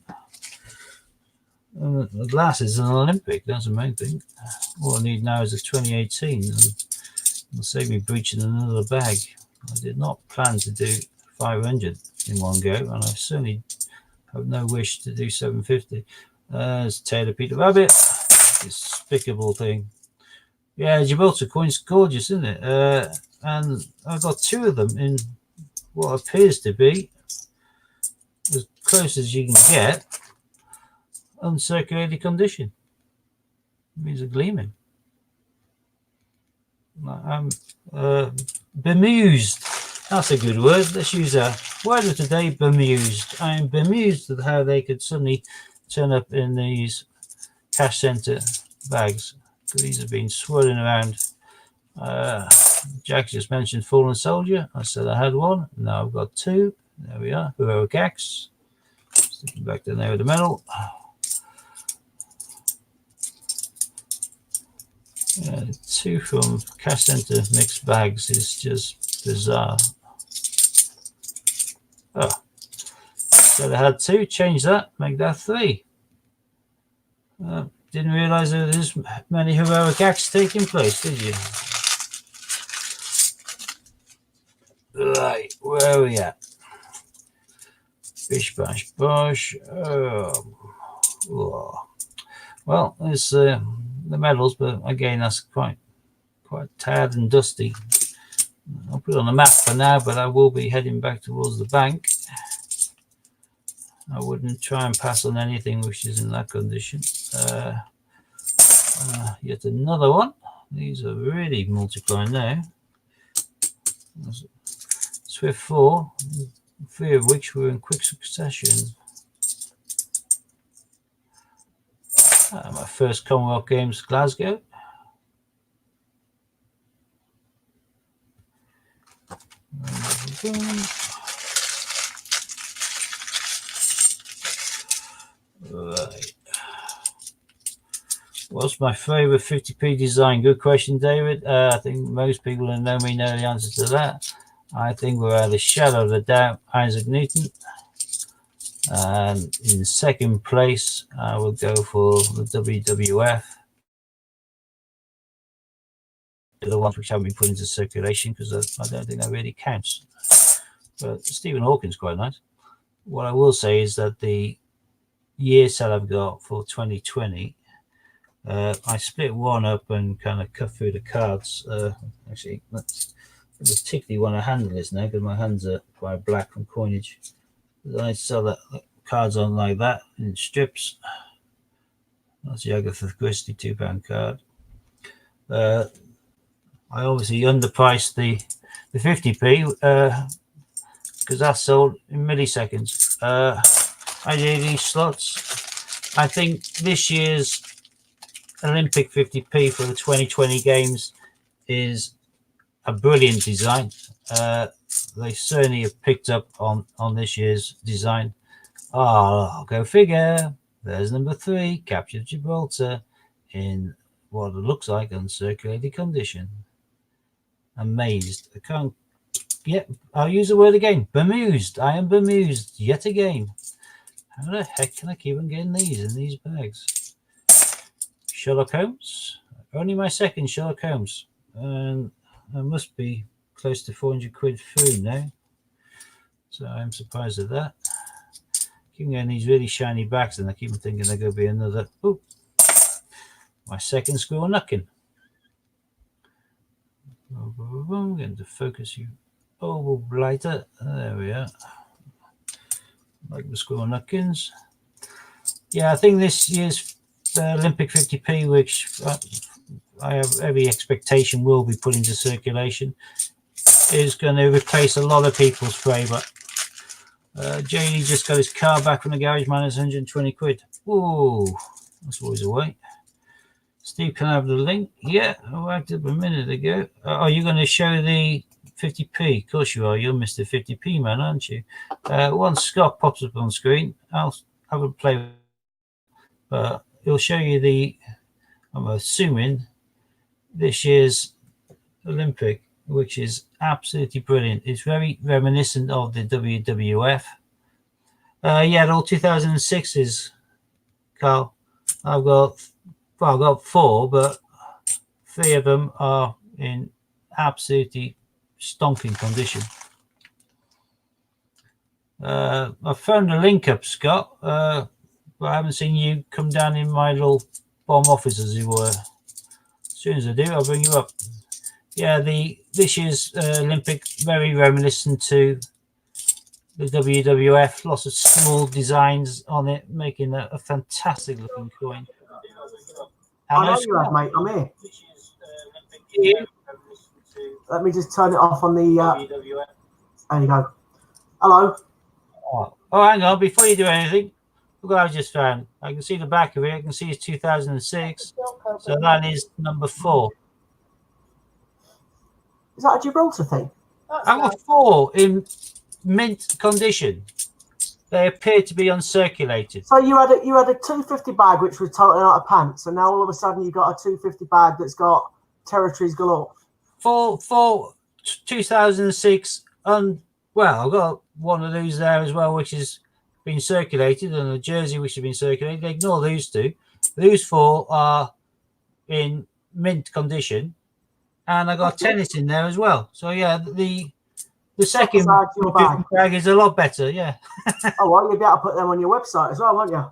B: And the glass is an Olympic. That's the main thing. All I need now is a 2018, and it'll save me breaching another bag. I did not plan to do 500 in one go, and I certainly have no wish to do 750. There's Taylor Peter Rabbit. Despicable thing. Yeah, Gibraltar coin's gorgeous, isn't it? And I've got 2 of them in what appears to be as close as you can get uncirculated condition. These are gleaming. I'm bemused. That's a good word. Let's use a word of today, bemused. I'm bemused at how they could suddenly turn up in these cash centre bags. These have been swirling around. Jack just mentioned Fallen Soldier. I said I had one. Now I've got two. There we are. Heroic Axe. Sticking back down there with the medal. Two from cash centre mixed bags is just bizarre. Oh, so I had two. Change that. Make that three. Didn't realise there was many heroic acts taking place, did you? Right, where are we at? Bish bash bosh. Oh. Well, there's the medals, but again, that's quite tired and dusty. I'll put it on the map for now, but I will be heading back towards the bank. I wouldn't try and pass on anything which is in that condition. Yet another one. These are really multiplying now. Swift 4, 3 of which were in quick succession. My first Commonwealth Games, Glasgow. Right. What's my favourite 50p design? Good question, David. I think most people who know me know the answer to that. I think without a shadow of a doubt, Isaac Newton. And in second place, I will go for the WWF. The ones which haven't been put into circulation because I don't think that really counts. But Stephen Hawking's quite nice. What I will say is that the year set I've got for 2020, I split one up and kind of cut through the cards. Actually, I particularly want to handle this now because my hands are quite black from coinage. I sell that cards on like that in strips. That's the Agatha Christie £2 card. I obviously underpriced the 50p because that's sold in milliseconds. I did these slots. I think this year's Olympic 50p for the 2020 games is a brilliant design. They certainly have picked up on this year's design. Oh, go figure. There's number 3, captured Gibraltar in what it looks like uncirculated condition. Amazed. I can't. Yep, I'll use the word again. Bemused. I am bemused yet again. How the heck can I keep on getting these in these bags? Sherlock Holmes. Only my second Sherlock Holmes. And I must be close to 400 quid through now. So I'm surprised at that. Keep getting these really shiny backs and I keep thinking they're going to be another. Oh, my second squirrel knocking. Going to focus you. Oval blighter. There we are. Like the squirrel knockins. Yeah, I think this year's Olympic 50p, which I have every expectation will be put into circulation, is going to replace a lot of people's favourite. JD just got his car back from the garage, minus 120 quid. Ooh, that's always a way. Steve, can I have the link? Yeah, I whacked up a minute ago. Are you going to show the 50p? Of course you are. You're Mr. 50p man, aren't you? Once Scott pops up on screen, I'll have a play with it. But it'll show you the, I'm assuming, this year's Olympic, which is absolutely brilliant. It's very reminiscent of the WWF. Yeah, all 2006s, Carl. I've got 4, but 3 of them are in absolutely stonking condition. I found a link up, Scott, but I haven't seen you come down in my little bomb office, as it were. As soon as I do, I'll bring you up. Yeah, this year's Olympic, very reminiscent to the WWF. Lots of small designs on it, making a fantastic looking coin.
C: I know you have, mate. I'm here. Let me just turn it off on the.
B: WWF.
C: There you go. Hello.
B: Oh, hang on. Before you do anything, look what I just found. I can see the back of it. I can see it's 2006. So that is number 4.
C: Is that a Gibraltar thing?
B: I got 4 in mint condition. They appear to be uncirculated.
C: So you had a 250 bag which was totally out of pants, and now all of a sudden you got a 250 bag that's got territories galore.
B: For 2006, well, I've got one of these there as well, which has been circulated, and a jersey which has been circulated. Ignore these 2. These 4 are in mint condition, and I got tennis in there as well. So yeah, the second bag is a lot better. Yeah.
C: Oh well, you'll be able to put them on your website as well, won't you?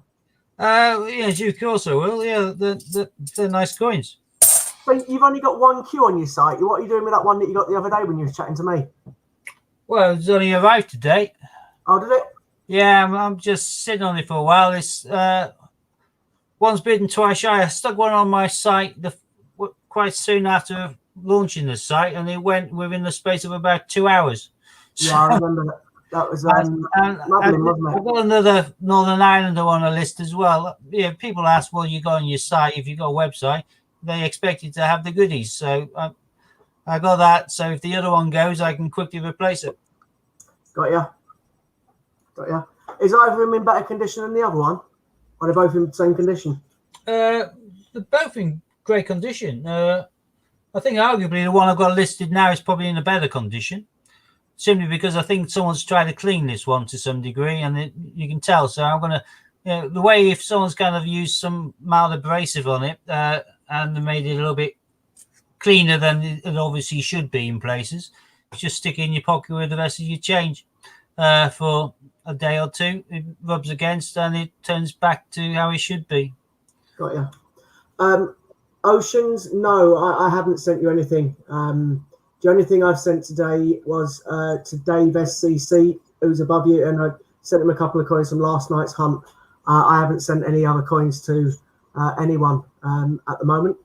B: Yeah, due course I will. Yeah, they're nice coins.
C: So you've only got 1 Q on your site. What are you doing with that one that you got the other day when you were chatting to me?
B: Well, it's only arrived today.
C: Oh, did it?
B: Yeah, I'm just sitting on it for a while. It's once bitten, twice shy. I stuck one on my site quite soon after launching the site, and it went within the space of about 2 hours.
C: Yeah, I remember that. That was Madeline, wasn't it?
B: I've got another Northern Islander on a list as well. Yeah, people ask, well, you go on your site, if you've got a website, they expect you to have the goodies. So I got that. So if the other one goes, I can quickly replace it.
C: Got ya. Is either of them in better condition than the other one? Or they're both in the same condition?
B: They're both in great condition. I think arguably the one I've got listed now is probably in a better condition, simply because I think someone's tried to clean this one to some degree, and you can tell. So I'm going to, the way if someone's kind of used some mild abrasive on it and made it a little bit cleaner than it obviously should be in places, just stick it in your pocket with the rest of your change for a day or 2. It rubs against and it turns back to how it should be.
C: Got ya. Oceans, no, I haven't sent you anything. The only thing I've sent today was to Dave SCC, who's above you, and I sent him a couple of coins from last night's hunt. I haven't sent any other coins to anyone at the moment,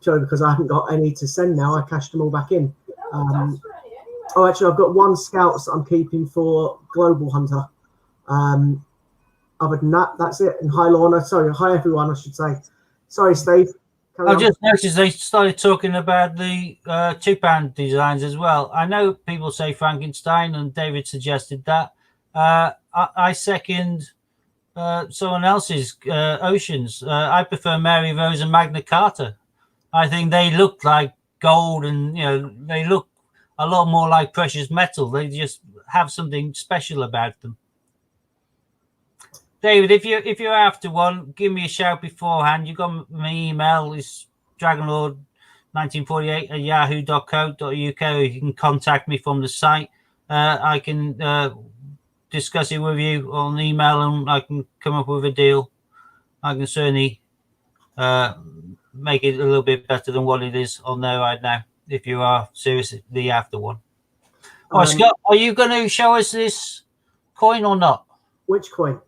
C: purely because I haven't got any to send now. I cashed them all back in. Actually, I've got 1 Scouts that I'm keeping for Global Hunter. Other than that, that's it. And hi, Lorna. Sorry, hi, everyone, I should say. Sorry, Steve.
B: I just noticed they started talking about the £2 designs as well. I know people say Frankenstein, and David suggested that. I second someone else's Oceans. I prefer Mary Rose and Magna Carta. I think they look like gold, and they look a lot more like precious metal. They just have something special about them. David, if you're after one, give me a shout beforehand. You got my email. It's dragonlord1948@yahoo.co.uk. You can contact me from the site. I can discuss it with you on email, and I can come up with a deal. I can certainly make it a little bit better than what it is on there right now, if you are seriously after one. Scott, are you going to show us this coin or not?
C: Which coin?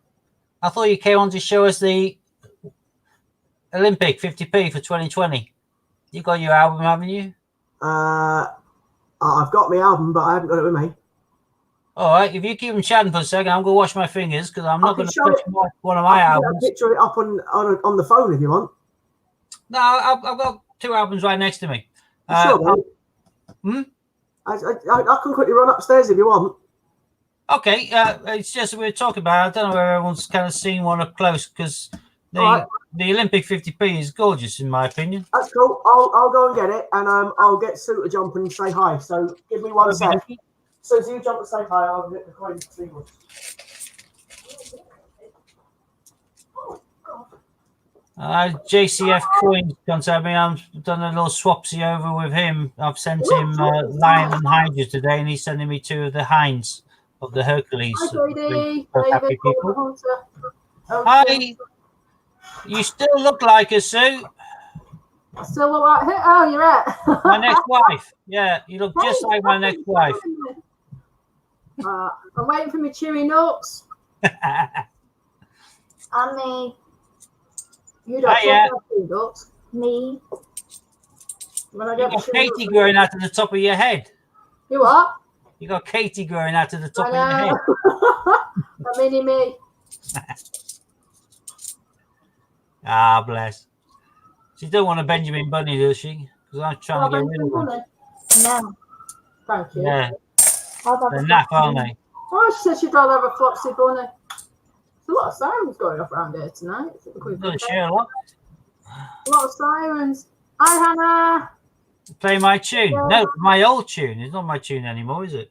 B: I thought you came on to show us the Olympic 50p for 2020. You got your album, haven't you?
C: I've got my album, but I haven't got it with me.
B: All right. If you keep them chatting for a second, I'm going to wash my fingers, because I'm not going to touch one of my albums.
C: I'll picture it up on the phone if you want.
B: No, I've got 2 albums right next to me.
C: Sure, mate. I can quickly run upstairs if you want.
B: Okay, it's just we were talking about. I don't know where everyone's kind of seen one up close, because the Olympic 50p is gorgeous in my opinion.
C: That's cool. I'll go and get it, and I'll get Sue to jump and say hi. So give me 1 sec. So you jump and say hi. I'll get the coin to see one.
B: JCF Coins contact me. I've done a little swapsy over with him. I've sent him Lion and Hydra today, and he's sending me 2 of the hinds of the Hercules.
C: Hi,
B: happy people. Hi. You still look like her, Sue.
A: Still look like who? Oh, you're right.
B: My next wife. Yeah, you look just like my next wife.
A: I'm waiting for my chewy nuts.
D: And me.
A: You don't look like chewy nuts.
D: Me.
A: When I
B: You
A: get my
B: got
A: shoes
B: Katie
A: up,
B: growing out of the top of your head.
A: you what?
B: You got Katie growing out of the top
A: I
B: of your head.
A: know. A mini me.
B: Ah, bless. She don't want a Benjamin Bunny, does she? Because I'm trying to get rid of them.
A: No. Thank you.
B: Yeah,
A: I'll have
B: they're
A: a
B: naff,
A: flopsy
B: aren't
A: bunny.
B: they?
A: Oh, she said she'd rather have a flopsy bunny. There's a lot of sirens going off around here tonight.
B: Little Sherlock.
A: A lot of sirens. Hi, Hannah.
B: Play my tune.
A: Yeah.
B: No, my old tune. It's not my tune anymore, is it?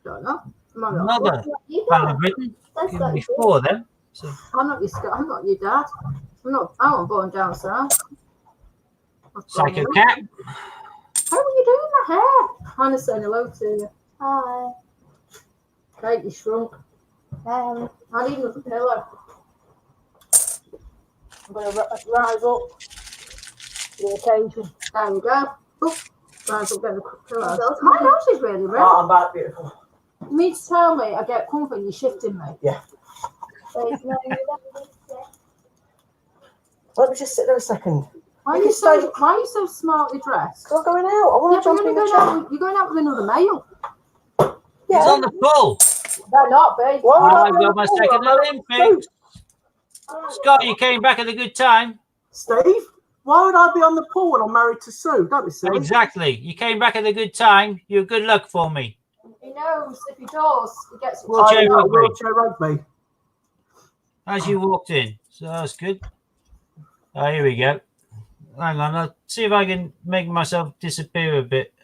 A: Don't know.
B: Another band of Britain. Give me 4 then. So.
A: I'm not your dad. I wasn't born down south.
B: Psycho Cat.
A: How are you doing my hair? Hannah's saying hello to you. Hi. Kate, you shrunk. I need another pillow. I'm going to rise up to the occasion. There we go. Oh, rise up, get the pillow. My nose is really red.
C: Oh, I'm back, beautiful.
A: You mean to tell me I get comfort and you're shifting me?
C: Yeah. Let me just sit there a second.
A: Why are you so smartly dressed?
C: I'm going out. I want to jump in the chair.
A: You're going out with another male.
B: Yeah. He's on the pool.
A: They're not, babe.
B: I've got my second Olympics. Scott, you came back at a good time.
C: Steve, why would I be on the pool when I'm married to Sue? Don't be silly.
B: Exactly. You came back at a good time. You're good luck for me.
A: He knows if he does, he gets
B: Wheelchair rugby.
C: Wheelchair rugby.
B: As you walked in. So that's good. Oh, here we go. Hang on. I'll see if I can make myself disappear a bit.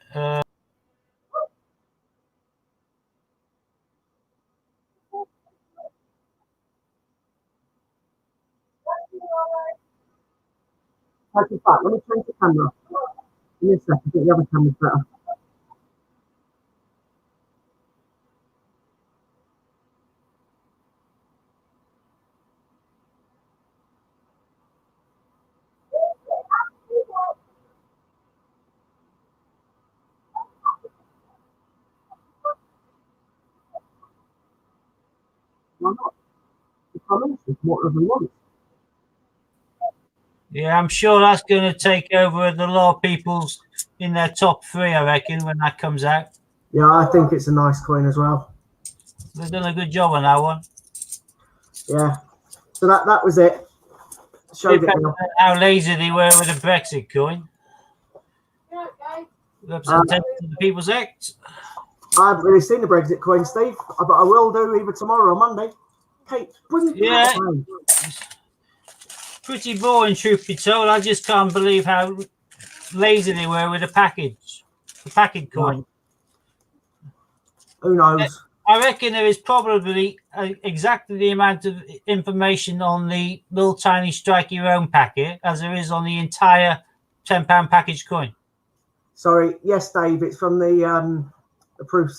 C: Let me change the camera. In a second, get the other camera better. Why not? The comments is what everyone wants.
B: Yeah, I'm sure that's going to take over the law people's in their top 3, I reckon, when that comes out.
C: Yeah, I think it's a nice coin as well.
B: They've done a good job on that one.
C: Yeah. So that was it. Showed it
B: how lazy they were with the Brexit coin. Representation of the People's Act.
C: I haven't really seen the Brexit coin, Steve, but I will do either tomorrow or Monday. Kate, bring it
B: Pretty boring, truth be told. I just can't believe how lazy they were with the package coin.
C: Who knows?
B: I reckon there is probably exactly the amount of information on the little tiny strike your own packet as there is on the entire £10 package coin.
C: Sorry, yes, Dave. It's from the proof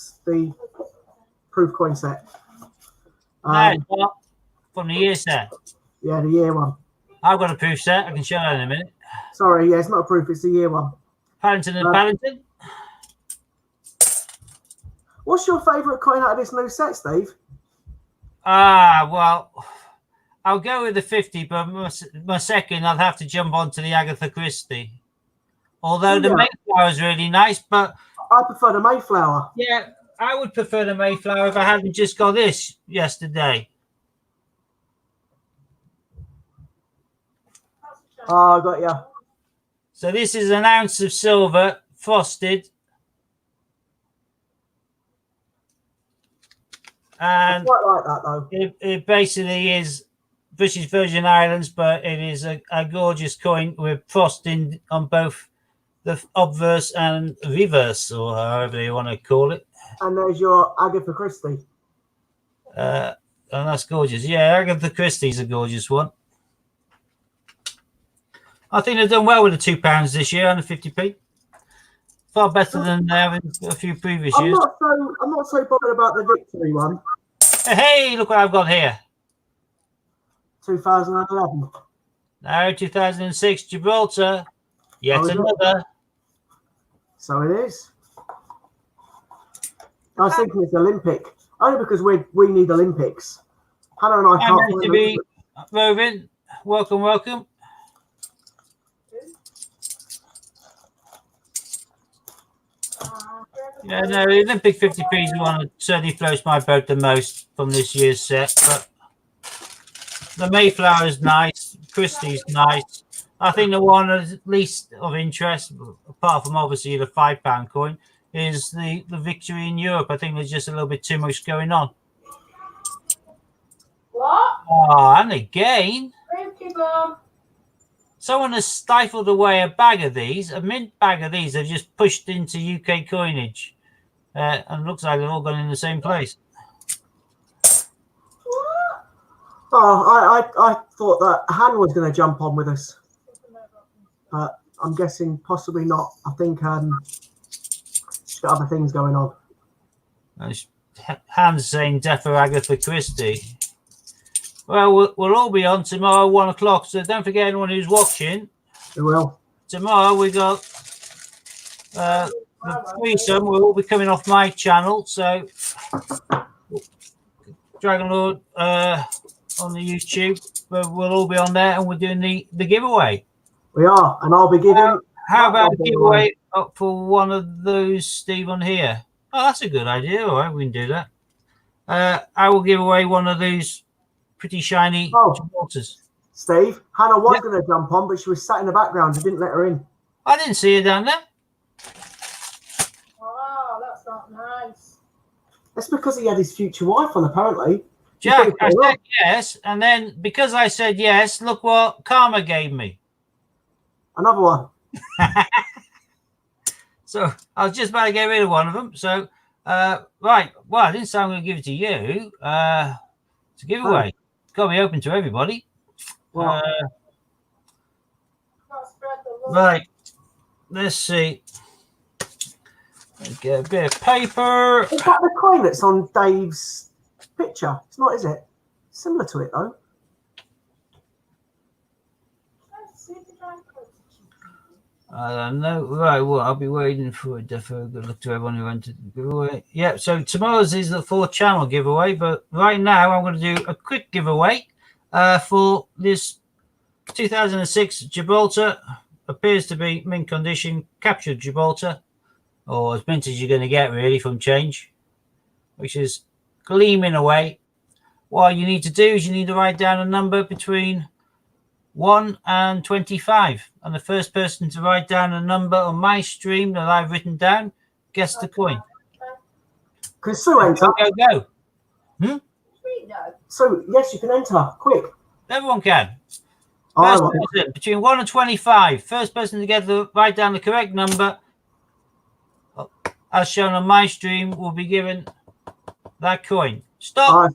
C: coin set.
B: No, it's not. From the year set.
C: Yeah, the year one.
B: I've got a proof set. I can show that in a minute.
C: Sorry, yeah, it's not a proof. It's the year one.
B: Paddington and Paddington.
C: What's your favourite coin out of this new set, Steve?
B: Well, I'll go with the 50, but my second, I'd have to jump onto the Agatha Christie. Although the Mayflower is really nice, but
C: I prefer the Mayflower.
B: Yeah, I would prefer the Mayflower if I hadn't just got this yesterday.
C: Oh, I got you.
B: So this is an ounce of silver frosted. And
C: I quite like that, though.
B: It basically is British Virgin Islands, but it is a gorgeous coin with frosting on both the obverse and reverse, or however you want to call it.
C: And there's your Agatha Christie.
B: And that's gorgeous. Yeah, Agatha Christie's a gorgeous one. I think they've done well with the £2 this year and the 50p. Far better than a few previous years.
C: I'm not so bothered about the victory one.
B: Hey, look what I've got here.
C: 2011.
B: No, 2006 Gibraltar. Yet another.
C: So it is. I was thinking it's Olympic, only because we need Olympics. Hannah and I can't.
B: To be Rovin, welcome. Yeah, no, the Olympic 50p is the one that certainly floats my boat the most from this year's set. But the Mayflower is nice. Christie's nice. I think the one that's least of interest, apart from obviously the £5 coin, is the Victory in Europe. I think there's just a little bit too much going on.
A: What?
B: Oh, and again,
A: Thank you, Mum.
B: someone has stifled away a bag of these, a mint bag of these. They've just pushed into UK coinage, and looks like they've all gone in the same place.
A: What?
C: Oh, I thought that Han was going to jump on with us, but I'm guessing possibly not. I think she's got other things going on.
B: Hans saying death for Agatha Christie. Well, we'll all be on tomorrow, 1 o'clock. So don't forget, anyone who's watching.
C: We will.
B: Tomorrow we got the threesome. We'll all be coming off my channel. So Dragon Lord on the YouTube, but we'll all be on there, and we're doing the giveaway.
C: We are, and I'll be giving.
B: How about a giveaway up for one of those, Steve, on here? Oh, that's a good idea. All right, we can do that. I will give away one of those pretty shiny Gibraltars.
C: Steve, Hannah was going to jump on, but she was sat in the background. You didn't let her in.
B: I didn't see her down there.
A: Oh, that's not nice.
C: That's because he had his future wife on, apparently.
B: Jack, I said yes, and then because I said yes, look what karma gave me.
C: Another one.
B: So I was just about to get rid of one of them. So, right. Well, I didn't say I'm going to give it to you. It's a giveaway. It's got to be open to everybody. Right. Let's see. Get a bit of paper.
C: Is that the coin that's on Dave's picture? It's not, is it? Similar to it, though.
B: I don't know. Right, well, I'll be waiting for it. Definitely good luck to everyone who entered the giveaway. Yeah, so tomorrow's is the 4-channel giveaway, but right now I'm going to do a quick giveaway for this 2006 Gibraltar. Appears to be mint condition, captured Gibraltar, or as mint as you're going to get, really, from change, which is gleaming away. What you need to do is you need to write down a number between 1 and 25, and the first person to write down a number on my stream that I've written down gets the coin.
C: Can Sue enter?
B: Go.
C: So, yes, you can enter. Quick.
B: Everyone can. First person, between 1 and 25. First person to get write down the correct number, as shown on my stream, will be given that coin. Stop.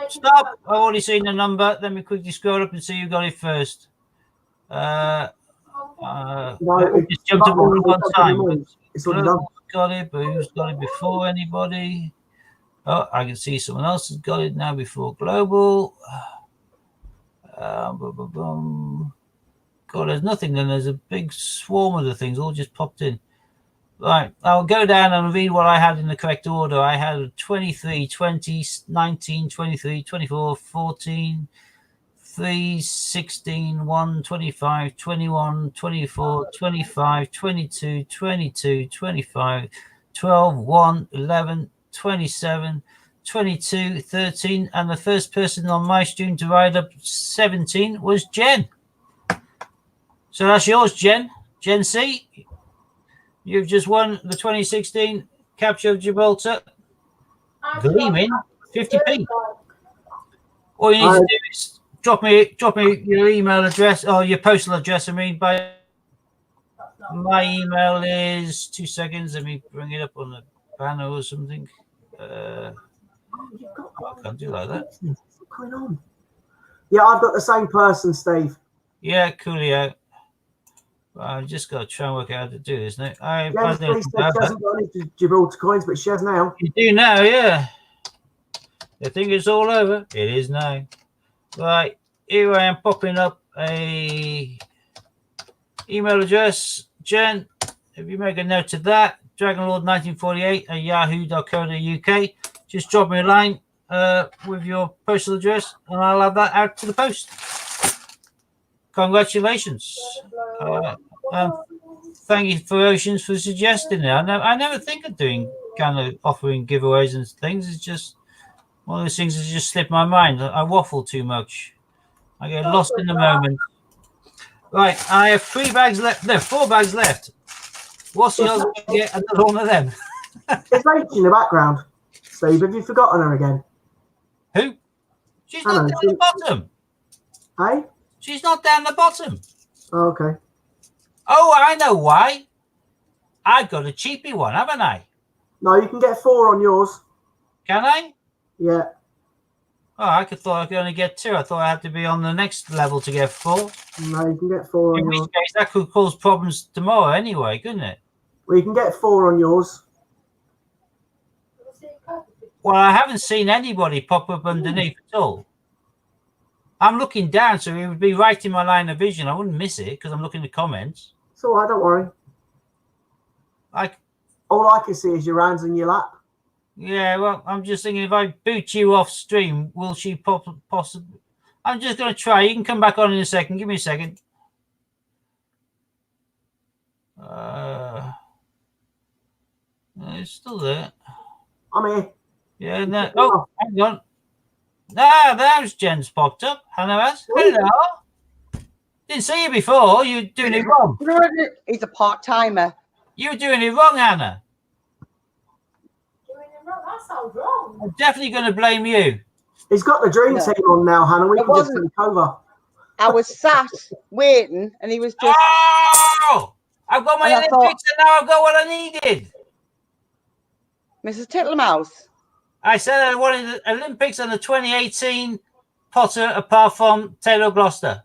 B: Stop. I've already seen the number. Let me quickly scroll up and see who got it first.
C: No,
B: just jumped up all at one time.
C: It's already done.
B: Got it, but who's got it before anybody? Oh, I can see someone else has got it now before Global. God, there's nothing. Then there's a big swarm of the things all just popped in. Right, I'll go down and read what I had in the correct order. I had 23, 20, 19, 23, 24, 14, 3, 16, 1, 25, 21, 24, 25, 22, 22, 25, 12, 1, 11, 27, 22, 13, and the first person on my stream to ride up 17 was Jen. So that's yours, Jen. Jen C. You've just won the 2016 Capture of Gibraltar. Gleaming 50p. All you need to do is drop me your email address or your postal address. I mean, by my email is 2 seconds. Let me bring it up on the banner or something. I can't do like that.
C: What's going on? Yeah, I've got the same person, Steve.
B: Yeah, coolio. I've just got to try and work out how to do this now. I
C: She hasn't got any Gibraltar coins, but she has now.
B: You do now, yeah. I think it's all over. It is now. Right, here I am popping up a email address. Jen, if you make a note of that, dragonlord1948 at yahoo.co.uk. Just drop me a line with your postal address, and I'll have that out to the post. Congratulations. Thank you for Oceans for suggesting it. I never think of doing kind of offering giveaways and things. It's just one of those things that just slipped my mind. I waffle too much. I get lost in the moment. Right, I have 3 bags left. No, 4 bags left. What's the odds I get another one of them?
C: There's H in the background. Steve, have you forgotten her again?
B: Who? She's not down the bottom.
C: Hey?
B: She's not down the bottom.
C: Oh, okay.
B: Oh, I know why. I've got a cheapy one, haven't I?
C: No, you can get 4 on yours.
B: Can I?
C: Yeah.
B: Oh, I thought I could only get 2. I thought I had to be on the next level to get 4.
C: No, you can get 4
B: In
C: on
B: which
C: yours.
B: case, that could cause problems tomorrow anyway, couldn't it?
C: Well, you can get 4 on yours.
B: Well, I haven't seen anybody pop up underneath at all. I'm looking down, so it would be right in my line of vision. I wouldn't miss it because I'm looking at the comments.
C: It's all right, don't worry. All I can see is your hands in your lap.
B: Yeah, well, I'm just thinking if I boot you off stream, will she possibly? I'm just going to try. You can come back on in a second. Give me a second. It's still there.
C: I'm here.
B: Yeah, no. Oh, hang on. Ah, there's Jen's popped up. Hello. Didn't see you before. You're doing it wrong.
D: He's a part-timer.
B: You were doing it wrong, Hannah.
A: Doing it wrong? That sounds wrong.
B: I'm definitely going to blame you.
C: He's got the dream team on now, Hannah. We
D: It
C: can just
D: wasn't.
C: take over.
D: I was sat waiting, and he was just.
B: Oh! I've got my
D: And I
B: Olympics and now I've got what I needed.
D: Mrs. Tittlemouse.
B: I said I wanted the Olympics and the 2018 Potter apart from Taylor Gloucester.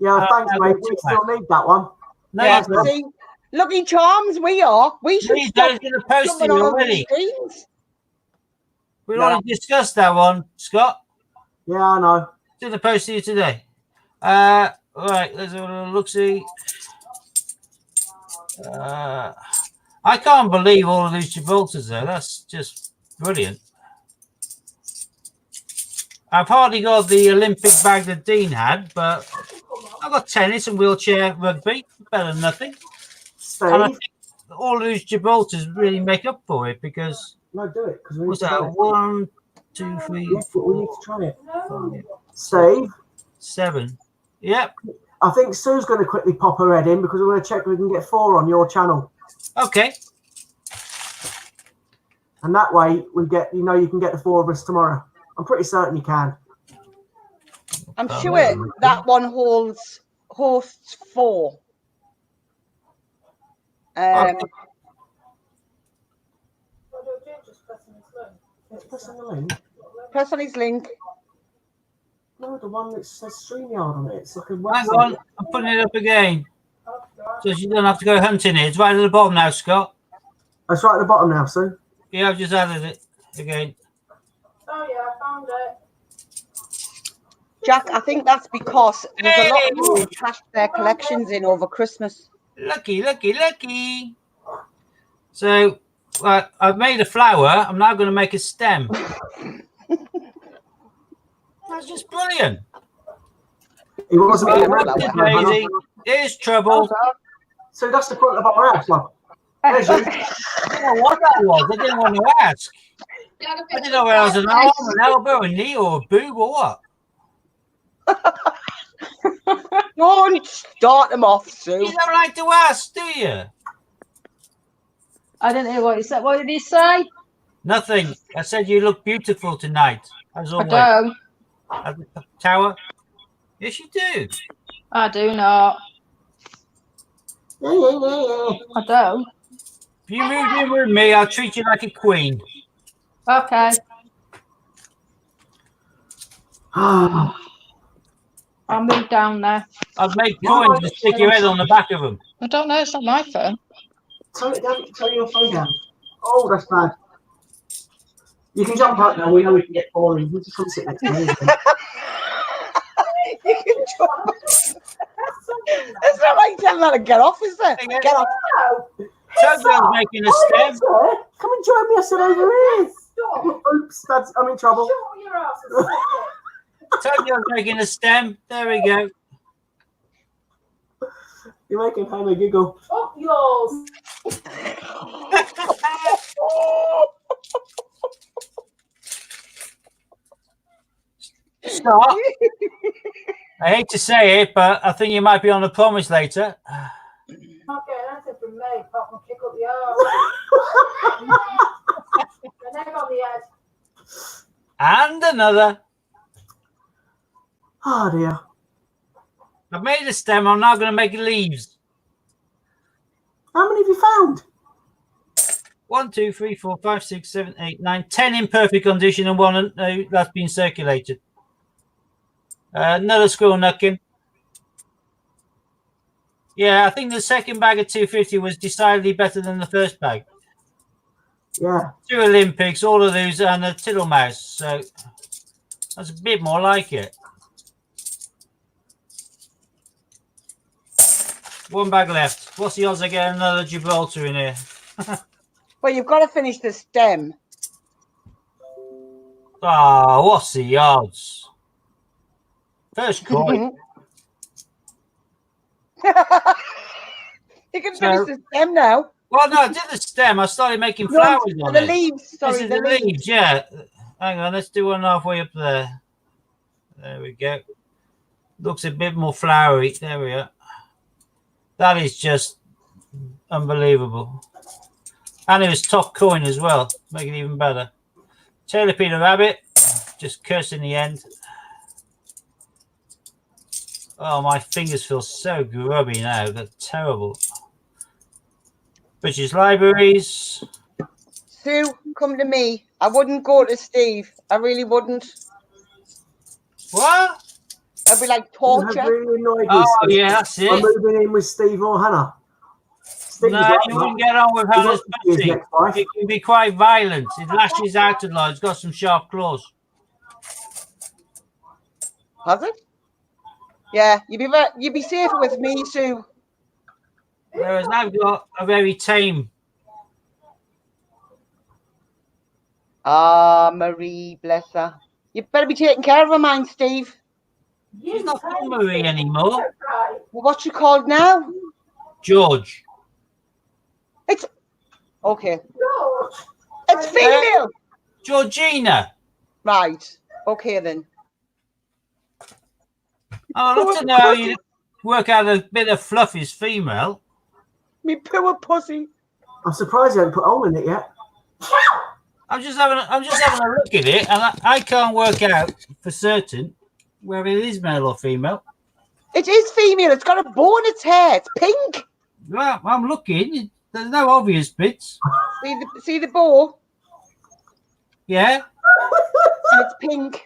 C: Yeah, thanks, mate. We still need that one.
B: No,
D: Yeah,
B: you don't.
D: see, Lucky Charms, we are. We should
B: You
D: stop
B: don't get a post
D: jumping
B: it
D: on other
B: already.
D: screens.
B: We've
D: No.
B: already discussed that one, Scott.
C: Yeah, I know.
B: Did the post to you today. Right, let's have a look. See. I can't believe all of these Gibraltars though. That's just brilliant. I've hardly got the Olympic bag that Dean had, but I've got tennis and wheelchair rugby. Better than nothing. And I
C: Steve?
B: think all of these Gibraltars really make up for it because
C: No, do it. Because we need
B: what's
C: to
B: that?
C: try it.
B: 1, 2, 3,
C: Yes, but we need
B: 4,
C: to try it.
A: No.
B: 5,
C: Steve?
B: 7. Yep.
C: I think Sue's going to quickly pop her head in because we're going to check if we can get 4 on your channel.
B: Okay.
C: And that way we get, you can get the 4 of us tomorrow. I'm pretty certain you can.
D: I'm sure that one hosts 4.
B: Okay.
A: What do I do? Just pressing this link.
C: Let's press on the link.
D: Press on his link.
C: No, the one that says StreamYard on it. It's like a
B: Hang
C: website.
B: on. I'm putting it up again.
A: Oh, God.
B: So you don't have to go hunting it. It's right at the bottom now, Scott.
C: It's right at the bottom now, Sue.
B: Yeah, I've just added it again.
A: Oh, yeah, I found it.
D: Jack, I think that's because there's a lot of people who cashed their collections in over Christmas.
B: Lucky, lucky, lucky. So I've made a flower. I'm now going to make a stem. That's just brilliant.
C: He wasn't
D: Oh,
C: even
D: well,
C: ready.
B: Daisy, here's trouble.
C: So that's the front of our house, love. There's you.
B: I don't know what that was. I didn't want to ask. I didn't know whether I was an arm, an elbow, a knee, or a boob, or what.
D: Don't start them off, Sue.
B: You don't like to ask, do you?
E: I didn't hear what he said. What did he say?
B: Nothing. I said you look beautiful tonight, as
E: I
B: always.
E: don't.
B: At the tower. Yes, you do.
E: I do not. I don't.
B: If you move in with me, I'll treat you like a queen.
E: Okay.
C: Ah,
E: I'll move down there.
B: I'd make coins and stick your head on the back of them.
E: I don't know. It's not my phone.
C: turn it down. Turn your phone down. Oh, that's bad. You can jump out now. We know we can get 4 in. You just come sit next to me.
D: You can jump. It's not like telling her to get off, is it? Get off.
B: Tokyo's making a stem.
C: Come and join me. I said over here.
A: Stop.
C: Oops, I'm in trouble.
A: Shut your ass and stick it.
B: Tokyo's making a stem. There we go.
C: You're making Hannah giggle.
A: Up yours.
B: Stop. I hate to say it, but I think you might be on a promise later.
A: Not getting anything from me, apart from kick up the arse. The neck on the head.
B: And another.
C: Oh dear.
B: I've made a stem. I'm now going to make leaves.
C: How many have you found?
B: 1, 2, 3, 4, 5, 6, 7, 8, 9, 10 in perfect condition and one that's been circulated. Another squirrel knucking. Yeah, I think the second bag of 250 was decidedly better than the first bag.
C: Yeah.
B: 2 Olympics, all of those, and a tittle mouse. So that's a bit more like it. 1 bag left. What's the odds I get another Gibraltar in here?
D: Well, you've got to finish the stem.
B: Ah, what's the odds? First coin.
D: You can finish the stem now.
B: Well, no, I did the stem. I started making
D: No,
B: flowers on
D: the
B: it.
D: leaves. Sorry,
B: This is
D: the
B: leaves. Yeah. Hang on, let's do one halfway up there. There we go. Looks a bit more flowery. There we are. That is just unbelievable. And it was top coin as well. Make it even better. Taylor Peter Rabbit. Just cursing the end. Oh, my fingers feel so grubby now. They're terrible. British Libraries.
D: Sue, come to me. I wouldn't go to Steve. I really wouldn't.
B: What?
D: It'd be like
C: You have
D: torture.
C: really annoyed me.
B: Oh,
C: Steve.
B: yeah, that's
C: I'm
B: it.
C: moving in with Steve or Hannah. Steve
B: No,
C: was like,
B: you wouldn't get on with
C: he
B: Hannah's
C: wants to be his
B: pussy.
C: next wife.
B: It can be quite violent. It lashes out a lot. It's got some sharp claws.
D: Has it? Yeah, you'd be safer with me, Sue.
B: Whereas I've got a very tame.
D: Ah, Marie, bless her. You better be taking care of her, mind, Steve.
B: She's not called Marie anymore.
A: Right.
D: Well, what's she called now?
B: George.
D: It's okay.
A: George.
D: It's female.
B: Georgina.
D: Right. Okay then.
B: I'd love to know how you work out a bit of fluff is female.
D: Me poor pussy.
C: I'm surprised you haven't put a hole in it yet.
B: I'm just having a look at it, and I can't work out for certain whether it is male or female.
D: It is female. It's got a bow in its hair. It's pink.
B: Well, I'm looking. There's no obvious bits.
D: See the bow?
B: Yeah,
D: And it's pink.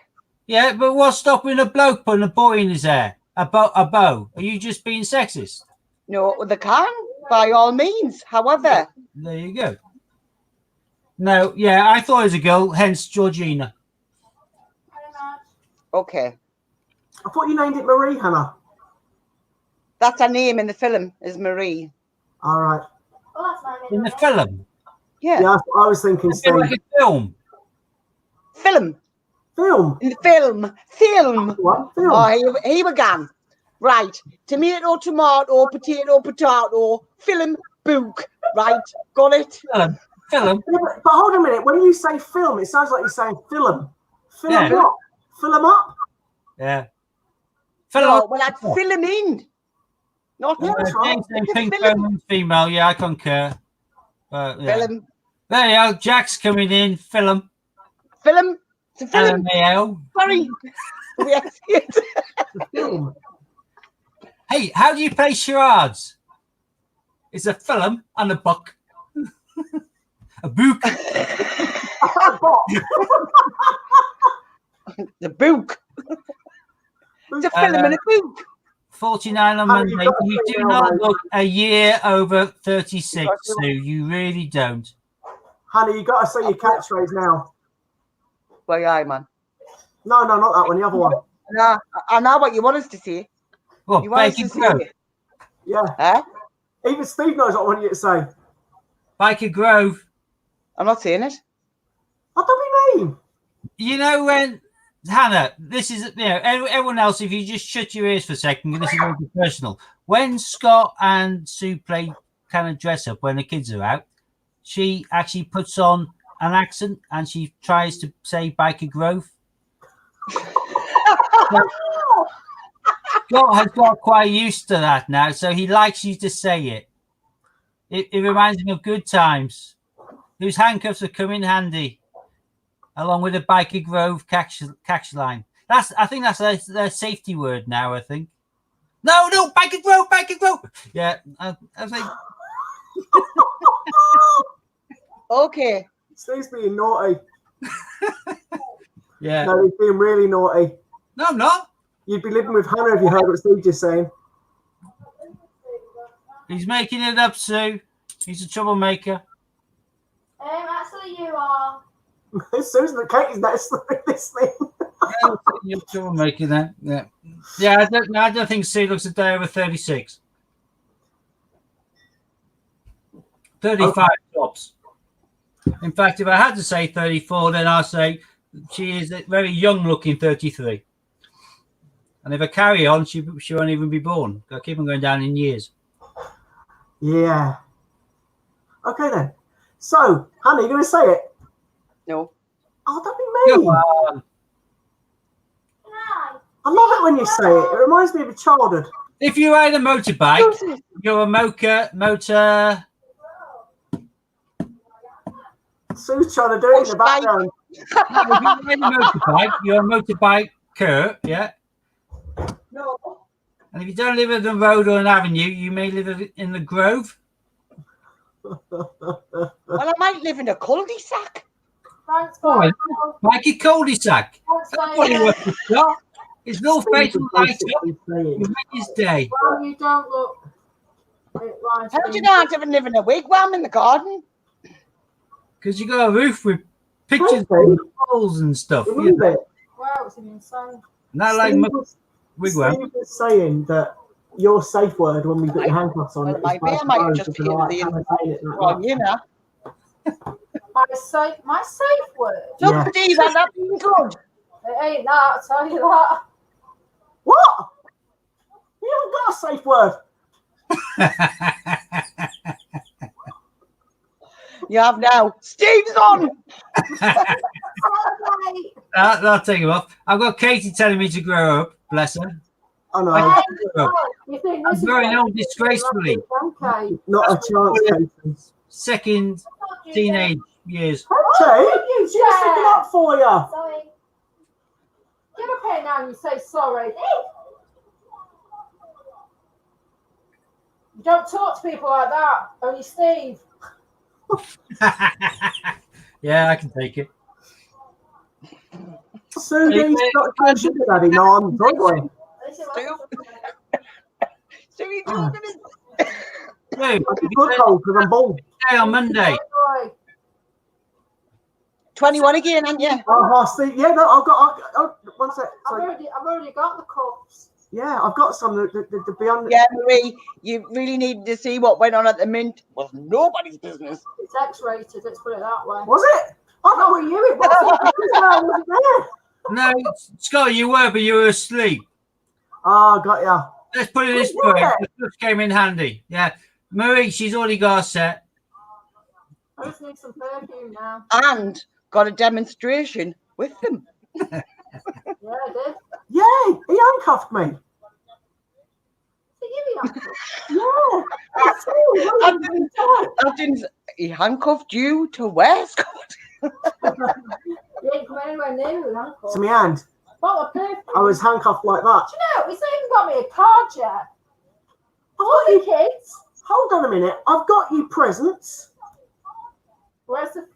B: yeah, but what's stopping a bloke putting a boy in his hair? A bow? Are you just being sexist?
D: No, they can, by all means. However,
B: There you go. No, yeah, I thought it was a girl, hence Georgina.
D: okay.
C: I thought you named it Marie, Hannah.
D: That's her name in the film, is Marie.
C: All right.
A: Oh, that's my
B: In
A: middle
B: the
A: name.
B: film.
D: Yeah.
C: Yeah, I was thinking
B: It's like
C: Steve.
B: a film.
D: Film.
C: Film.
D: In the film. Film.
C: What? Film.
D: Oh, here we go. Right. Tomato, tomato, potato, potato, film, book. Right. Got it?
B: Film.
C: Yeah, but hold a minute. When you say film, it sounds like you're saying film. Film
B: Yeah.
C: what? Fill them up?
B: Yeah.
D: No,
B: Film.
D: well, I'd fill him in. Not
C: Yeah, that's right.
B: James saying
D: It's a
B: pink
D: film.
B: bone female. Yeah, I concur. Yeah.
D: Film.
B: There you go. Jack's coming in. Film.
D: Film. It's a film.
B: LMAO.
D: Sorry. Yes, yes.
C: Film.
B: Hey, how do you play charades? It's a film and a book. A book.
D: The book. It's a film and a book.
B: 49 on
C: Have
B: Monday.
C: you got a
B: You do
C: female,
B: not
C: mate?
B: look a year over 36, Sue. You really don't.
C: Honey, you got to say your catchphrase now.
D: Well, yeah, man.
C: No, not that one. The other one.
D: Nah, I know what you want us to say.
B: Well,
D: You want us
B: Bacon
D: to
B: Grove.
D: say.
C: Yeah.
D: Huh?
C: Even Steve knows what I want you to say.
B: Bacon Grove.
D: I'm not saying it.
C: What do we mean?
B: You know when, Hannah, this is, everyone else, if you just shut your ears for a second, this is going to be personal. When Scott and Sue play kind of dress up when the kids are out, she actually puts on an accent and she tries to say Biker Grove. Scott has got quite used to that now, so he likes you to say it. It reminds him of good times. Those handcuffs have come in handy, along with a Biker Grove catch line. I think that's their safety word now. I think. No, Biker Grove. Yeah, I think.
D: Okay.
C: Steve's being naughty.
B: Yeah.
C: No, he's being really naughty.
B: No, I'm not.
C: You'd be living with Hannah if you heard what Steve just saying.
B: He's making it up, Sue. He's a troublemaker.
A: Actually, you are.
C: Susan, Katie's not listening.
B: You're a troublemaker then. Yeah. I don't think Sue looks a day over 36. 35 tops. In fact, if I had to say 34, then I'll say she is a very young looking 33. And if I carry on, she won't even be born. I'll keep on going down in years.
C: Yeah. Okay then. So, Hannah, you going to say it?
D: No.
C: Oh, don't be mean.
B: Come on.
C: I love it when you say it. It reminds me of a childhood.
B: If you ride a motorbike, you're a motor.
C: Sue's trying to do it in the background.
B: If you ride a motorbike, you're a motorbike, yeah.
D: No.
B: And if you don't live on the road or an avenue, you may live in the grove.
D: Well, I might live in a cul-de-sac.
A: Thanks,
B: Oh,
A: Michael.
B: like a cul-de-sac.
A: Thanks,
B: That's what he
A: Michael.
B: wants to start. His little face will light up.
C: He's saying.
B: He'll make his day.
A: Well, you don't look. Right,
D: How do you know I don't live in a wigwam in the garden?
B: Because you got a roof with pictures
C: Okay.
B: of walls and stuff.
C: You
B: You
C: believe
B: know,
C: it?
A: Wow, it's insane.
B: not like
C: Steve
B: much
C: was-
B: wigwam.
C: Steve was saying that your safe word when we put your handcuffs on
D: Well,
C: is
D: maybe I
C: Biker
D: might
C: Grove,
D: just
C: because I
D: hear
C: like
D: the
C: Hannah saying it like
D: Well,
C: that.
D: you know.
A: My safe word.
D: Look,
C: Yeah.
D: Steve, has that been good?
A: It ain't that, I'll tell you that.
C: What? You haven't got a safe word.
D: You have now. Steve's on.
A: Alright.
B: That'll take him off. I've got Katie telling me to grow up. Bless her.
C: I know.
B: I
A: Hey,
B: can't grow up.
A: you think
B: I'm
A: this is
B: growing
A: like-
B: old disgracefully.
A: Okay.
C: Not a chance, Katie.
B: Second teenage years.
C: Katie, she's sticking up for you.
A: Sorry. Get up here now and you say sorry. You don't talk to people like that. Only Steve.
B: Yeah, I can take it.
C: Sue, he's got a sugar daddy. No, I'm struggling.
D: So you talking to
B: Dude,
C: I can put cold because I'm bald.
B: on Monday.
A: Sorry.
D: 21 again, haven't you?
C: Oh, Steve, yeah, no, I've got. One sec.
A: I've
C: Sorry.
A: already got the cups.
C: Yeah, I've got some that beyond.
D: Yeah, Marie, you really needed to see what went on at the Mint. Was nobody's business.
A: It's X-rated. Let's put it that way.
C: Was it? I thought we knew it was. I wasn't there.
B: No, Scott, you were, but you were asleep.
C: Ah, got ya.
B: Let's put it this way. The stuff came in handy. Yeah. Marie, she's already got a set.
A: I just need some perfume now.
D: And got a demonstration with them.
A: Yeah, I did.
C: Yay! He handcuffed me.
A: Did you be
C: Yeah.
D: I didn't. He handcuffed you to where, Scott?
A: You ain't come anywhere near with Uncle.
C: To my hand.
A: Bottle of perfume.
C: I was handcuffed like that.
A: Do you know, he's not even got me a card yet. All the kids.
C: Hold on a minute. I've got you presents.
A: Where's the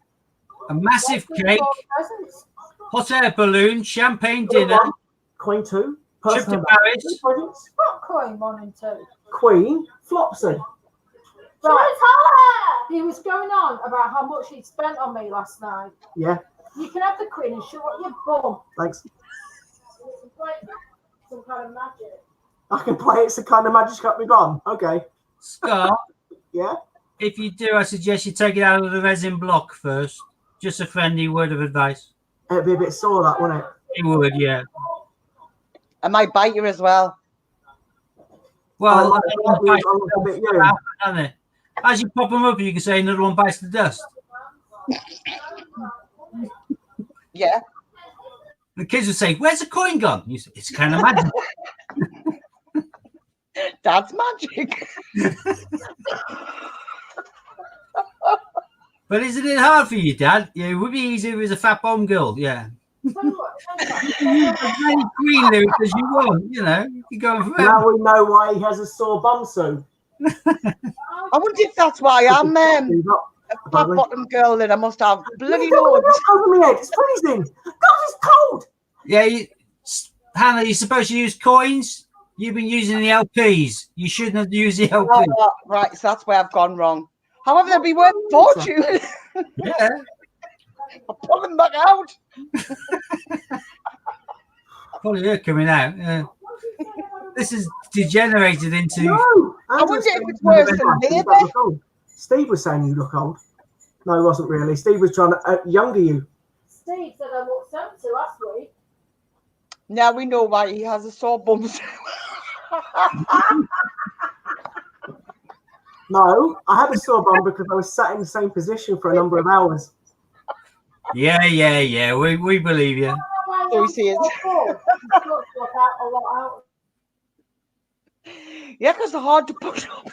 B: A massive
A: where's the
B: cake,
A: presents?
B: hot air balloon, champagne dinner,
C: Queen 2.
B: trip to
C: Personal
B: Paris.
C: presents.
A: What coin 1 and 2?
C: Queen Flopsy.
A: Right. He was going on about how much he'd spent on me last night.
C: Yeah,
A: You can have the queen and shut up your bum.
C: thanks.
A: Some kind of magic.
C: I can play It's a Kind of Magic Got Me Gone. Okay.
B: Scott,
C: Yeah.
B: if you do, I suggest you take it out of the resin block first. Just a friendly word of advice.
C: It'd be a bit sore, that, wouldn't it?
B: It would, yeah.
D: I might bite you as well.
B: Well,
C: I like a bit you.
B: haven't they? As you pop them up, you can say another one bites the dust.
D: Yeah.
B: The kids would say, "Where's the coin gone?" You say, "It's kind of magic."
D: That's magic.
B: But isn't it hard for you, Dad? Yeah, it would be easier if it was a fat bomb girl. Yeah. As many Queen lyrics as you want, you know. You can go forever.
C: Now we know why he has a sore bum, Sue.
D: I wonder if that's why I'm a flat bottom girl and I must have bloody loads.
C: Over my head. It's freezing. God, it's cold.
B: Yeah, Hannah, you're supposed to use coins. You've been using the LPs. You shouldn't have used the LPs.
D: Oh, right, so that's where I've gone wrong. However, they'll be worth a fortune.
B: Yeah.
D: I'll pull them back out.
B: Probably her coming out. Yeah. This is degenerated into.
C: No,
D: I wonder if it's worse than Labour.
C: Steve was saying you look old. No, he wasn't really. Steve was trying to younger you.
A: Steve said I looked 70 last week.
D: Now we know why he has a sore bum.
C: No, I had a sore bum because I was sat in the same position for a number of hours.
B: Yeah. We believe you.
D: So he says. Yeah, because they're hard to push up.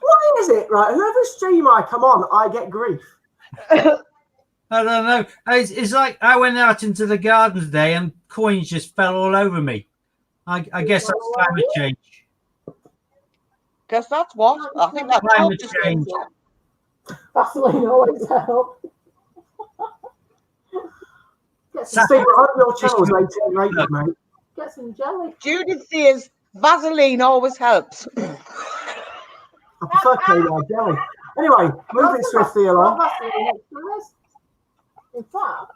C: Why is it, right? Whoever stream I come on, I get grief.
B: I don't know. It's like I went out into the garden today and coins just fell all over me. I guess that's climate change.
D: Guess that's what? I think that's
B: Climate change.
A: Vaseline always helps.
C: Steve, I hope your channel's 18 rated, mate.
A: Get some jelly.
D: Judith says Vaseline always helps.
C: I prefer K-Line jelly. Anyway, moving swiftly along.
A: In fact,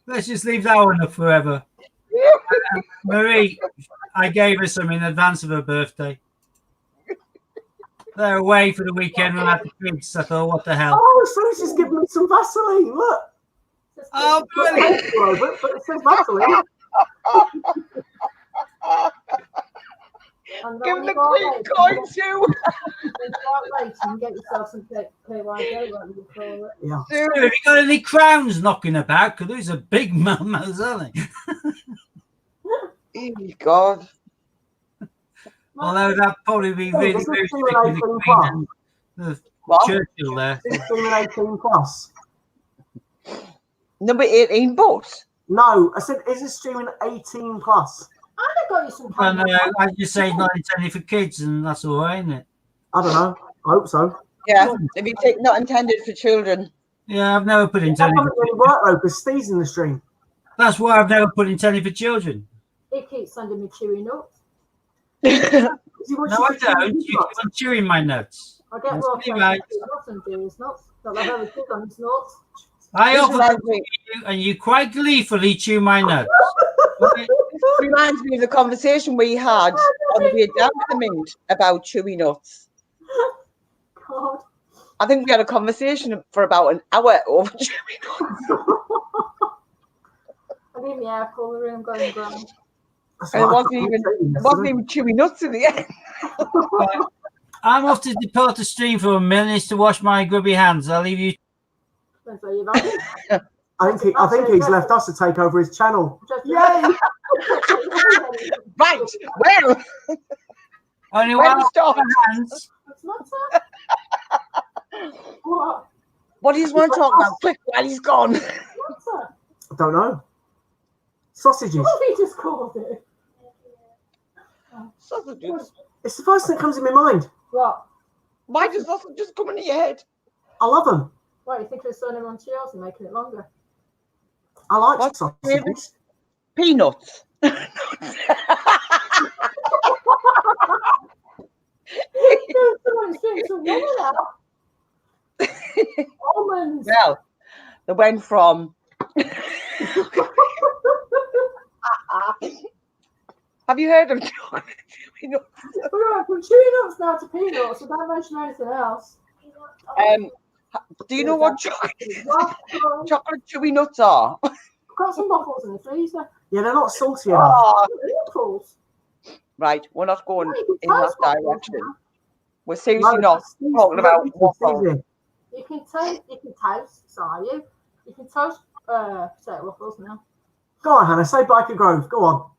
B: Let's just leave that one up forever. Marie, I gave her some in advance of her birthday. They're away for the weekend without the kids. I thought, what the hell?
C: Oh, Sue's just giving me some Vaseline. Look.
B: Oh, brilliant.
C: But it says Vaseline.
D: Give him the green coin too.
A: And get yourself some KY jelly, whatever you call it.
C: Yeah.
B: Have you got any crowns knocking about? Because those are big mamas, aren't they?
D: Oh, God.
B: Although that'd probably be really
C: Is
B: very
C: this
B: sticky with the Queen and the
D: What?
B: Churchill there.
C: 16 and 18 plus.
D: Number 18 but.
C: No, I said, is this streaming 18 plus?
A: I got you some
B: Well,
A: candy.
B: no, I just say it's not intended for kids, and that's all right, isn't it?
C: I don't know. I hope so.
D: Yeah, if you take not intended for children.
B: Yeah, I've never put
C: That
B: intended
C: doesn't
B: for
C: really work though, because Steve's in the stream.
B: That's why I've never put intended for children.
A: He keeps sending me chewy nuts.
C: Is he
B: No,
C: watching
B: I
C: the stream?
B: don't. You keep on chewing my nuts.
A: I get
B: That's
A: raw
B: pretty right.
A: nuts and do his nuts. Not like very good on his nuts.
B: I
D: This
B: offer them
D: reminds
B: to
D: me-
B: you, and you quite gleefully chew my nuts.
D: reminds me of the conversation we had on the way down to the Mint about chewy nuts.
A: God.
D: I think we had a conversation for about an hour over chewy nuts.
A: I gave me air pull the room going ground.
C: That's
D: And it
C: what I
D: wasn't
C: thought
D: even
C: you
D: it
C: were
D: wasn't
C: saying
D: even chewy nuts in the end.
B: I'm off to depart the stream for a minute to wash my grubby hands. I'll leave you.
A: Depends where you've had it.
C: yesterday. I think he's left us to take over his channel.
A: Just-
C: Yay!
D: Right, well,
B: Only
D: when
B: one
D: to stop?
B: hands.
A: It's not that. What?
D: What do you want to talk about? Quick, while he's gone.
A: What's that?
C: I don't know. Sausages.
A: What have you just called it?
D: Sausages.
C: It's the first thing that comes in my mind.
A: What?
D: Why does sausages come in your head?
C: I love them.
A: What, you think you're sewing them onto yours and making it longer?
C: I like
D: What's your
C: sausages.
D: favourite? Peanuts.
A: Someone's doing some woman now. Almonds.
D: Well, they went from. Have you heard of peanuts?
A: We're right from chewy nuts now to peanuts, so don't mention anything else.
D: Do you know what chocolate chewy nuts are?
A: got some waffles in the freezer.
C: Yeah, they're not salty enough.
D: Oh,
A: Waffles.
D: right, we're not going
A: Yeah, you can
D: in that
A: toast waffles
D: direction.
A: now.
D: We're seriously not talking about waffles.
A: You can toast, sorry. You can toast potato waffles now.
C: Go on, Hannah. Say Biker Grove. Go on.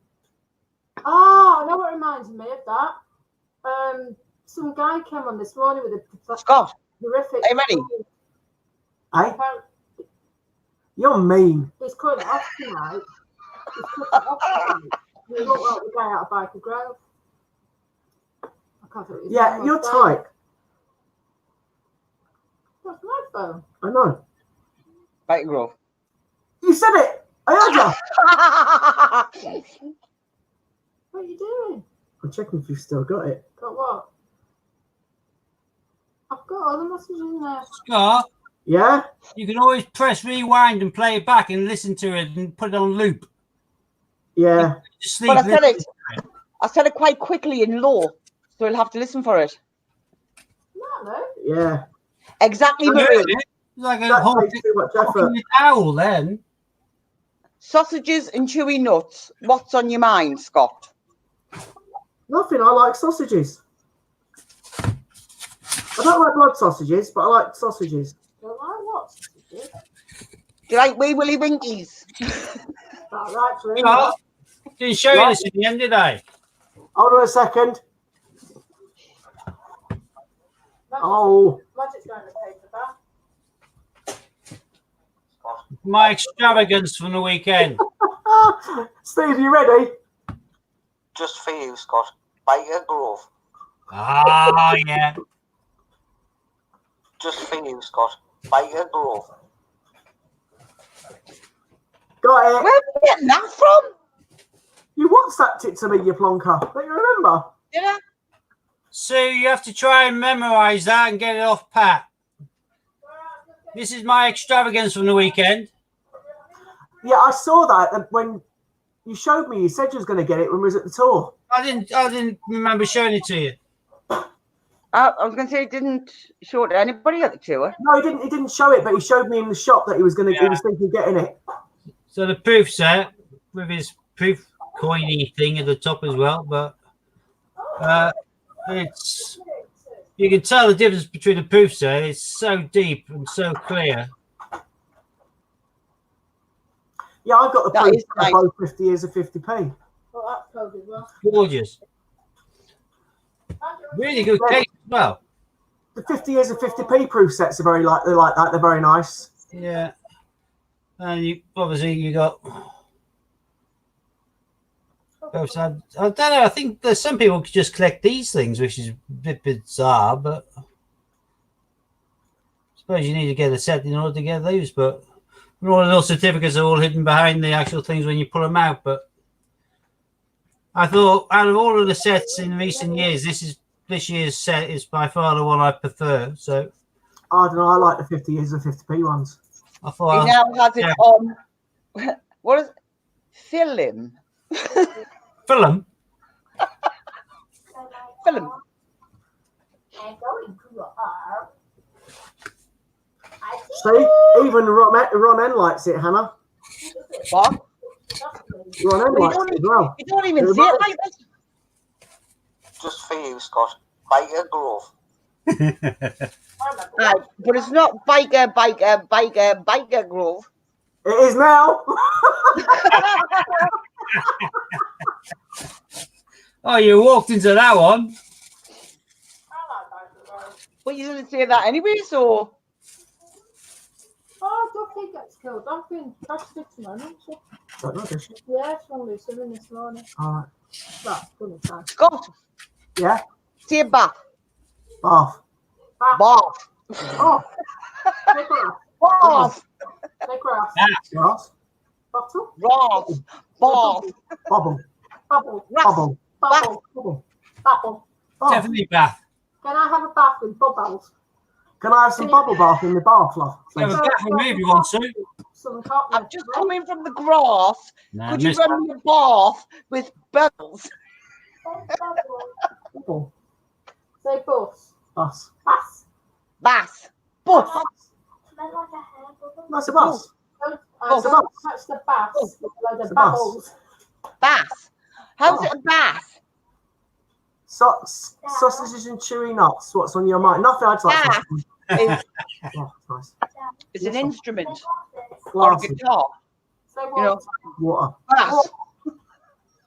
A: Oh, I know what reminds me of that. Some guy came on this morning with a
D: Scott,
A: horrific.
D: are you ready?
C: Hey, you're mean.
A: He's cutting it off tonight. You look like the guy out of Biker Grove. I can't think of his
C: Yeah,
A: name.
C: you're tight.
A: What's my phone?
C: I know.
D: Biker Grove.
C: You said it. I heard you.
A: What are you doing?
C: I'm checking if you've still got it.
A: Got what? I've got all the messages in there.
B: Scott,
C: Yeah?
B: you can always press rewind and play it back and listen to it and put it on loop.
C: Yeah.
B: Just sleep.
D: But I said it quite quickly in low, so you'll have to listen for it.
A: No.
C: Yeah.
D: Exactly,
B: I heard
D: Marie.
B: it. It's like a
C: That
B: whole
C: takes too much effort.
B: fucking owl then.
D: Sausages and chewy nuts. What's on your mind, Scott?
C: Nothing. I like sausages. I don't like blood sausages, but I like sausages.
A: Don't like what?
D: Do you like wee willy winkies?
A: That right for him.
B: Scott, didn't show you
C: What?
B: this in the end, did I?
C: Hold on a second. Oh.
A: Magic's going to pay for that.
B: My extravagance from the weekend.
C: Steve, you ready?
F: Just for you, Scott. Biker Grove.
B: Ah, yeah.
F: Just for you, Scott. Biker Grove.
C: Got it.
D: Where are you getting that from?
C: You WhatsApped it to me, you plonker. Don't you remember?
D: Did I?
B: Sue, you have to try and memorize that and get it off pat. This is my extravagance from the weekend.
C: Yeah, I saw that when you showed me. You said you was going to get it when we was at the tour.
B: I didn't remember showing it to you.
D: I was going to say, didn't show it to anybody at the tour.
C: No, he didn't. He didn't show it, but he showed me in the shop that he was going to. He was thinking of getting it.
B: So the proof set with his proof coiny thing at the top as well, but it's you can tell the difference between the proof set. It's so deep and so clear.
C: Yeah, I've got the
D: That
C: proof
D: is
C: of
D: nice.
C: both 50 years of 50p.
A: Well, that's code as well.
B: Gorgeous. Really good case as well.
C: The 50 years of 50p proof sets are they're like that. They're very nice.
B: Yeah. And you obviously you got both. I don't know. I think there's some people could just collect these things, which is a bit bizarre, but I suppose you need to get a set in order to get those. But all of those certificates are all hidden behind the actual things when you pull them out. But I thought out of all of the sets in recent years, this year's set is by far the one I prefer. So
C: I don't know. I like the 50 years of 50p ones.
B: I thought
D: He now has it on. What is film?
B: film.
D: Film.
A: And going to your arm.
C: See, even Ron N likes it, Hannah.
D: What?
C: Ron N likes it as well.
D: You don't even see it like this.
F: Just for you, Scott. Biker Grove.
D: Right, but it's not biker grove.
C: It is now.
B: Oh, you walked into that one.
D: But you didn't say that anyway, so
A: Oh, Duffy gets killed. Duffy catched it tonight, isn't she?
C: Don't know, does she?
A: Yeah, she won Lucy in this morning.
C: All right.
A: That's funny time.
D: Scott,
C: Yeah.
D: say bath.
C: Bath.
D: Bath.
A: Oh, take her off.
D: Bath.
A: Take her off.
C: Grass.
A: Bottle.
D: Bath. Bath.
C: Bubble.
A: Bubble.
C: Bubble.
A: Bubble.
C: Bubble.
A: Bubble.
C: Bath.
B: Definitely bath.
A: Can I have a bath with bubbles?
C: Can I have some bubble bath in the bath, love?
B: Have a bath with me if you want to.
A: Some cotton.
D: I've just come in from the grass.
B: Nah,
D: Could you
B: miss-
D: run me a bath with bubbles?
C: Bubble.
A: Say bus.
C: Bus.
A: Bus.
D: Bath. Buff.
C: That's a bus.
E: Oh,
A: So that's the bass. Like
C: It's
A: the
C: a bass.
A: bubbles.
D: Bass. How's it a bass?
C: Sausages and chewy nuts. What's on your mind? Nothing. I'd like
D: Bass
C: something.
D: is
C: Oh, nice.
D: it's an instrument or a
C: Glasses.
D: guitar.
A: So
D: You know,
C: Water.
D: bass.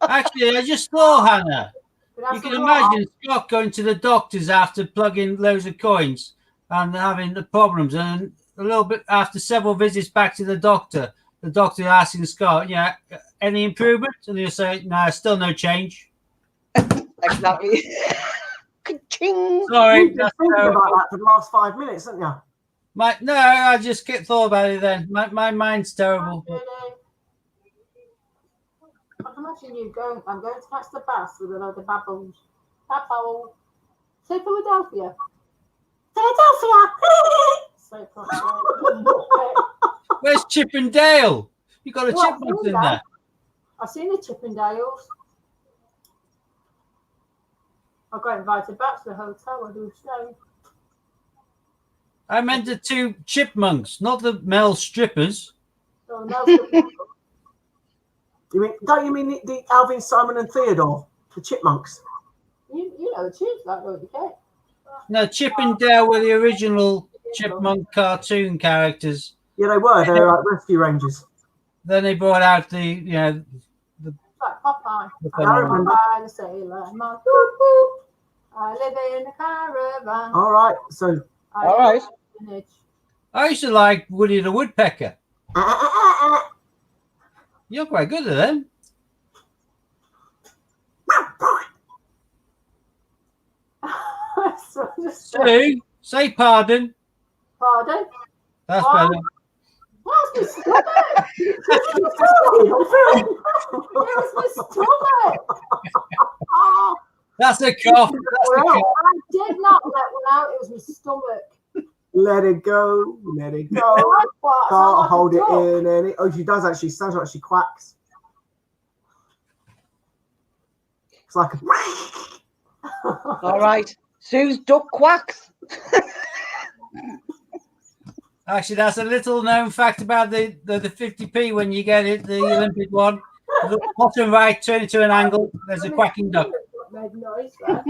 B: Actually, I just thought, Hannah, you
A: that's
B: can
A: the
B: imagine Scott going to the doctors after plugging loads of coins and having the problems, and a little bit after several visits back to the doctor asking Scott, yeah, any improvement? And he'll say, no, still no change.
D: Exactly. Ka-ching.
B: Sorry,
C: You've been
B: that's
C: thinking
B: terrible.
C: about that for the last 5 minutes, haven't you?
B: No, I just thought about it then. My mind's terrible.
A: I can imagine you going. I'm going to catch the bass with a load of bubbles. Bubble. Say Philadelphia. Philadelphia. Say Philadelphia.
B: Where's Chip and Dale? You got a
A: Well,
B: chipmunk
A: I've
B: in
A: seen
B: there.
A: that. I've seen the Chippendales. I got invited back to the hotel where they were staying.
B: I meant the 2 chipmunks, not the male strippers.
A: So no,
C: Don't you mean the Alvin, Simon and Theodore? The chipmunks?
A: you know the tunes, like, don't you, Kate?
B: No, Chip and Dale were the original chipmunk cartoon characters.
C: Yeah, they were. They were like rescue rangers.
B: Then they brought out the,
A: Like Popeye.
B: the
C: I remember.
A: Popeye the sailor. Man. Whoop, whoop. I live in a caravan.
C: All right. So,
A: I
D: All right.
A: live in a village.
B: I used to like Woody the Woodpecker. You're quite good at them.
A: So just
B: Sue, say pardon.
A: pardon.
B: That's
A: What?
B: better.
A: What's my stomach? It was my stomach. Oh,
B: That's a cough. That's a cough.
A: I did not let one out. It was my stomach.
C: let it go. Let it go.
A: I thought, I sound
C: Can't
A: like a
C: hold it
A: duck.
C: in any. Oh, she does actually. Sounds like she quacks. It's like a.
D: All right. Sue's duck quacks.
B: Actually, that's a little known fact about the 50p when you get it, the Olympic one. Look bottom right, turn it to an angle. There's a quacking duck.
A: Made noise there.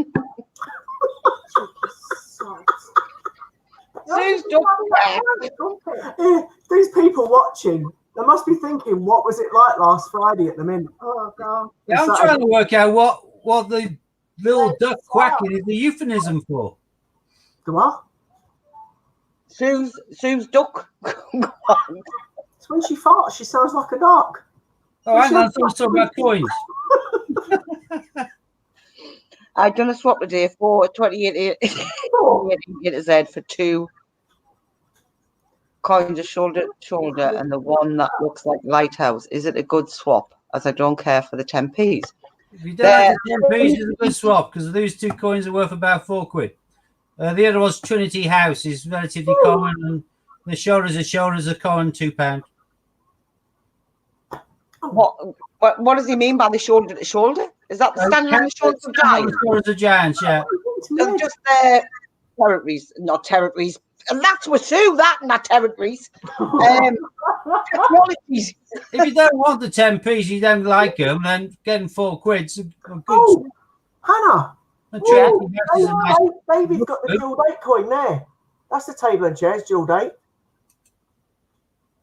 D: Sue's duck quacks.
C: These people watching, they must be thinking, what was it like last Friday at the Mint?
A: Oh god.
B: Yeah, I'm trying to work out what the little duck quacking is the euphemism for.
C: The what?
D: Sue's duck.
C: It's when she farts, she sounds like a duck.
B: Oh, hang on, I thought I was talking about coins.
D: I've done a swap today for 28 Z for 2 coins of shoulder to shoulder and the one that looks like lighthouse. Is it a good swap? As I don't care for the 10p's.
B: If you don't like the 10p's, it's a good swap because those 2 coins are worth about £4. The other one's Trinity House is relatively common, and the shoulders are common, £2.
D: What does he mean by the shoulder to shoulder? Is that the standing on the shoulders of giants?
B: Shoulders of giants, yeah.
D: They're just territories, not territories. And that's with Sue, that, not territories. Technologies.
B: If you don't want the 10p's, you don't like them, then getting £4 is a good
C: Oh, Hannah.
B: swap. Trinity House is a nice.
C: David's got the dual date coin there. That's the table and chairs, dual date.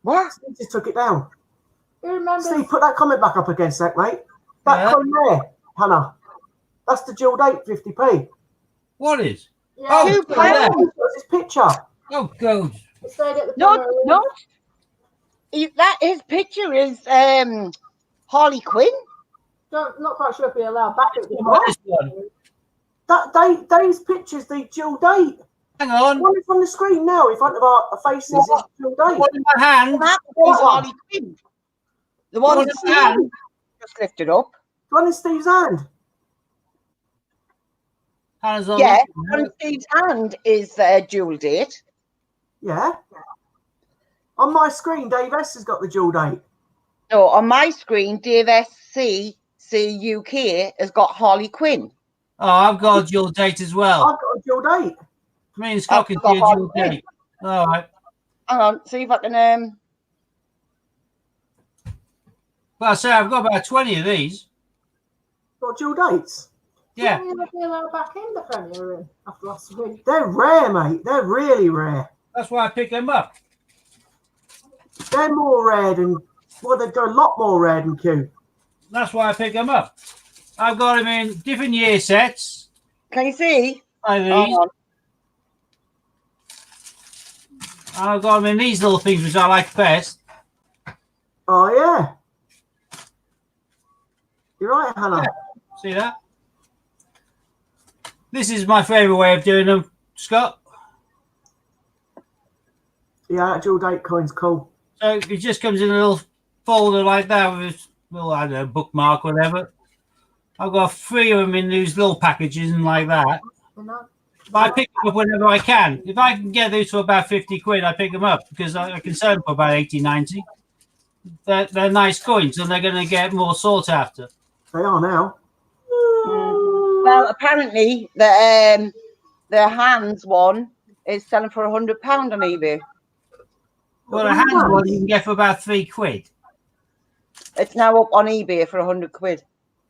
D: What?
C: Steve just took it down.
A: You remember?
C: Steve, put that comment back up again, sec, mate. That coin there, Hannah. That's the dual date 50p.
B: What is?
A: Yeah.
B: Oh,
D: Two
B: it's right there.
D: pounds.
C: That's his picture.
B: Oh, God.
A: He stayed at the
D: No,
A: Primrose.
D: no. That his picture is Harley Quinn.
A: Not quite sure if we're allowed back at the
B: What is one?
C: That Dave's picture's the dual date.
B: Hang on.
C: The one that's on the screen now in front of our faces is dual date.
B: One in my hand.
D: That is Harley Quinn. The one
B: One
D: that
B: in my hand.
D: just lifted up.
C: The one in Steve's hand.
B: Hands on.
D: Yeah, on Steve's hand is dual date.
C: Yeah. On my screen, Dave S has got the dual date.
D: No, on my screen, Dave SC UK has got Harley Quinn.
B: Oh, I've got a dual date as well.
C: I've got a dual date.
B: Me and Scott can
D: I've got
B: see a dual
D: Harley
B: date. All right.
D: Hang on, see if I can
B: Well, I say I've got about 20 of these.
C: Got dual dates.
B: Yeah.
A: Didn't you be allowed back in the Premier Inn after last week?
C: They're rare, mate. They're really rare.
B: That's why I pick them up.
C: They're more rare than, well, they're a lot more rare than Q.
B: That's why I pick them up. I've got them in different year sets.
D: Can you see?
B: Like these. And I've got them in these little things which I like best.
C: Oh, yeah. You're right, Hannah.
B: Yeah. See that? This is my favourite way of doing them, Scott.
C: Yeah, dual date coin's cool.
B: So it just comes in a little folder like that with a little, I don't know, bookmark, whatever. I've got 3 of them in these little packages and like that. But I pick them up whenever I can. If I can get these for about 50 quid, I pick them up because I can sell them for about 80, 90. They're nice coins and they're going to get more sought after.
C: They are now.
D: Well, apparently the hands one is selling for £100 on eBay.
B: Well, a hands one you can get for about 3 quid.
D: It's now up on eBay for 100 quid.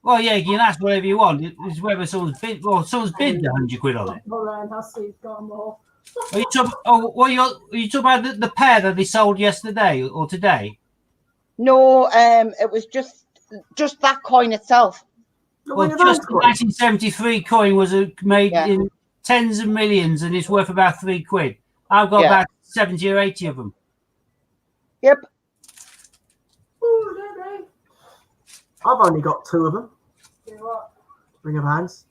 B: Well, yeah, you can ask whatever you want. It's whether someone's bid, well, someone's bid 100 quid on it.
A: Lorraine has to got more.
B: Are you talking, are you talking about the pair that they sold yesterday or today?
D: No, it was just that coin itself.
B: Well, just the 1973 coin was made in tens of millions and it's worth about 3 quid. I've got about 70 or 80 of them.
D: Yep.
A: Ooh,
C: I've only got 2 of them.
A: do what?
C: Ring of hands.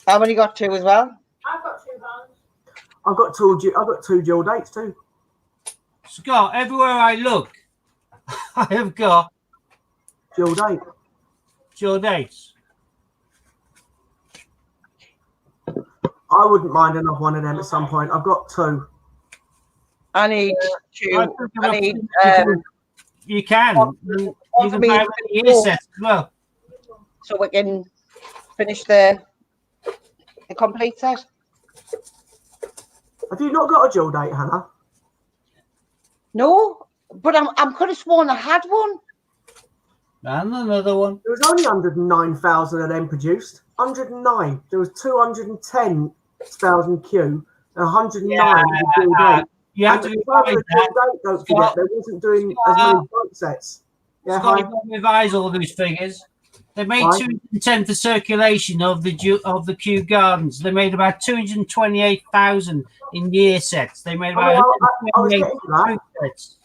D: I've only got 2 as well.
A: I've got 2 hands.
C: I've got 2 dual dates too.
B: Scott, everywhere I look, I have got
C: Dual date.
B: dual dates.
C: I wouldn't mind another one of them at some point. I've got 2.
D: I need
B: You can. You can buy them in year sets as well.
D: so we can finish the complete set.
C: Have you not got a dual date, Hannah?
D: No, but I'm could have sworn I had one.
B: And another one.
C: There was only 109,000 of them produced. 109. There was 210,000 Q and 109 dual date.
B: You have to revise that.
C: Don't forget, they wasn't doing as many boat sets. Yeah,
B: Scott, you've got to revise all these figures. They made 210 for circulation of the Kew Gardens. They made about 228,000 in year sets. They made about 128 sets.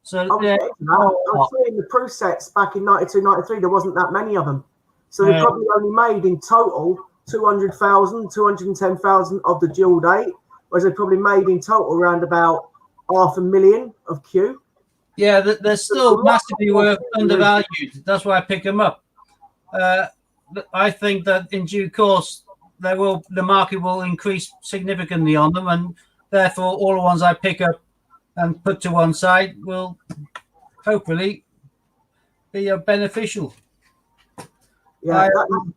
B: So
C: I was saying the Proof sets back in 92, 93, there wasn't that many of them. So they probably only made in total 200,000, 210,000 of the dual date, whereas they probably made in total around about 500,000 of Q.
B: Yeah, they're still massively undervalued. That's why I pick them up. I think that in due course the market will increase significantly on them, and therefore all the ones I pick up and put to one side will hopefully be beneficial.
C: Yeah,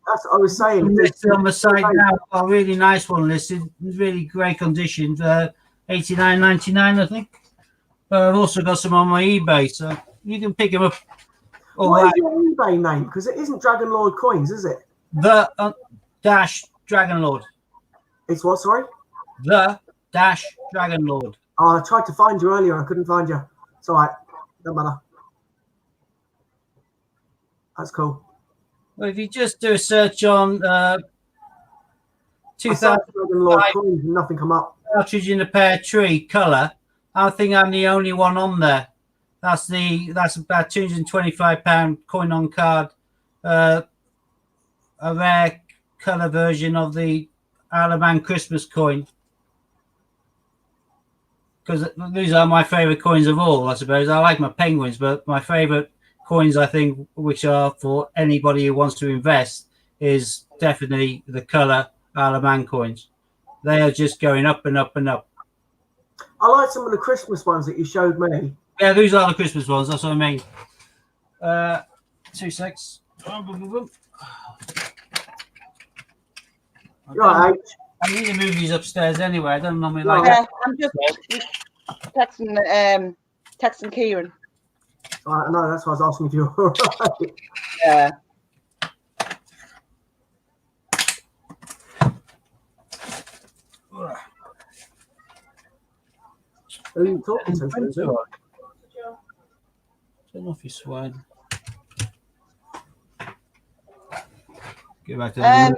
C: that's what I was saying.
B: Listed on the side now, a really nice one listed, really great condition, $89.99, I think. But I've also got some on my eBay, so you can pick them up.
C: What is your eBay name? Because it isn't Dragon Lord Coins, is it?
B: The dash Dragon Lord.
C: It's what, sorry?
B: The dash Dragon Lord.
C: Oh, I tried to find you earlier. I couldn't find you. It's all right. Don't matter. That's cool.
B: Well, if you just do a search on 2000
C: Dragon Lord Coins and nothing come up.
B: Partridge in a Pear Tree colour, I think I'm the only one on there. That's about £225 coin on card, a rare colour version of the Alaman Christmas coin. Because these are my favourite coins of all, I suppose. I like my penguins, but my favourite coins, I think, which are for anybody who wants to invest, is definitely the colour Alaman coins. They are just going up and up and up.
C: I like some of the Christmas ones that you showed me.
B: Yeah, these are the Christmas ones. That's what I mean. 2 secs.
C: You're right, H.
B: I need to move these upstairs anyway. I don't normally like
D: Yeah, I'm just texting Kieran.
C: I know, that's why I was asking if you were all right.
D: Yeah.
C: Who are you talking to, Susan?
B: Turn off your swine. Get back to
D: I'm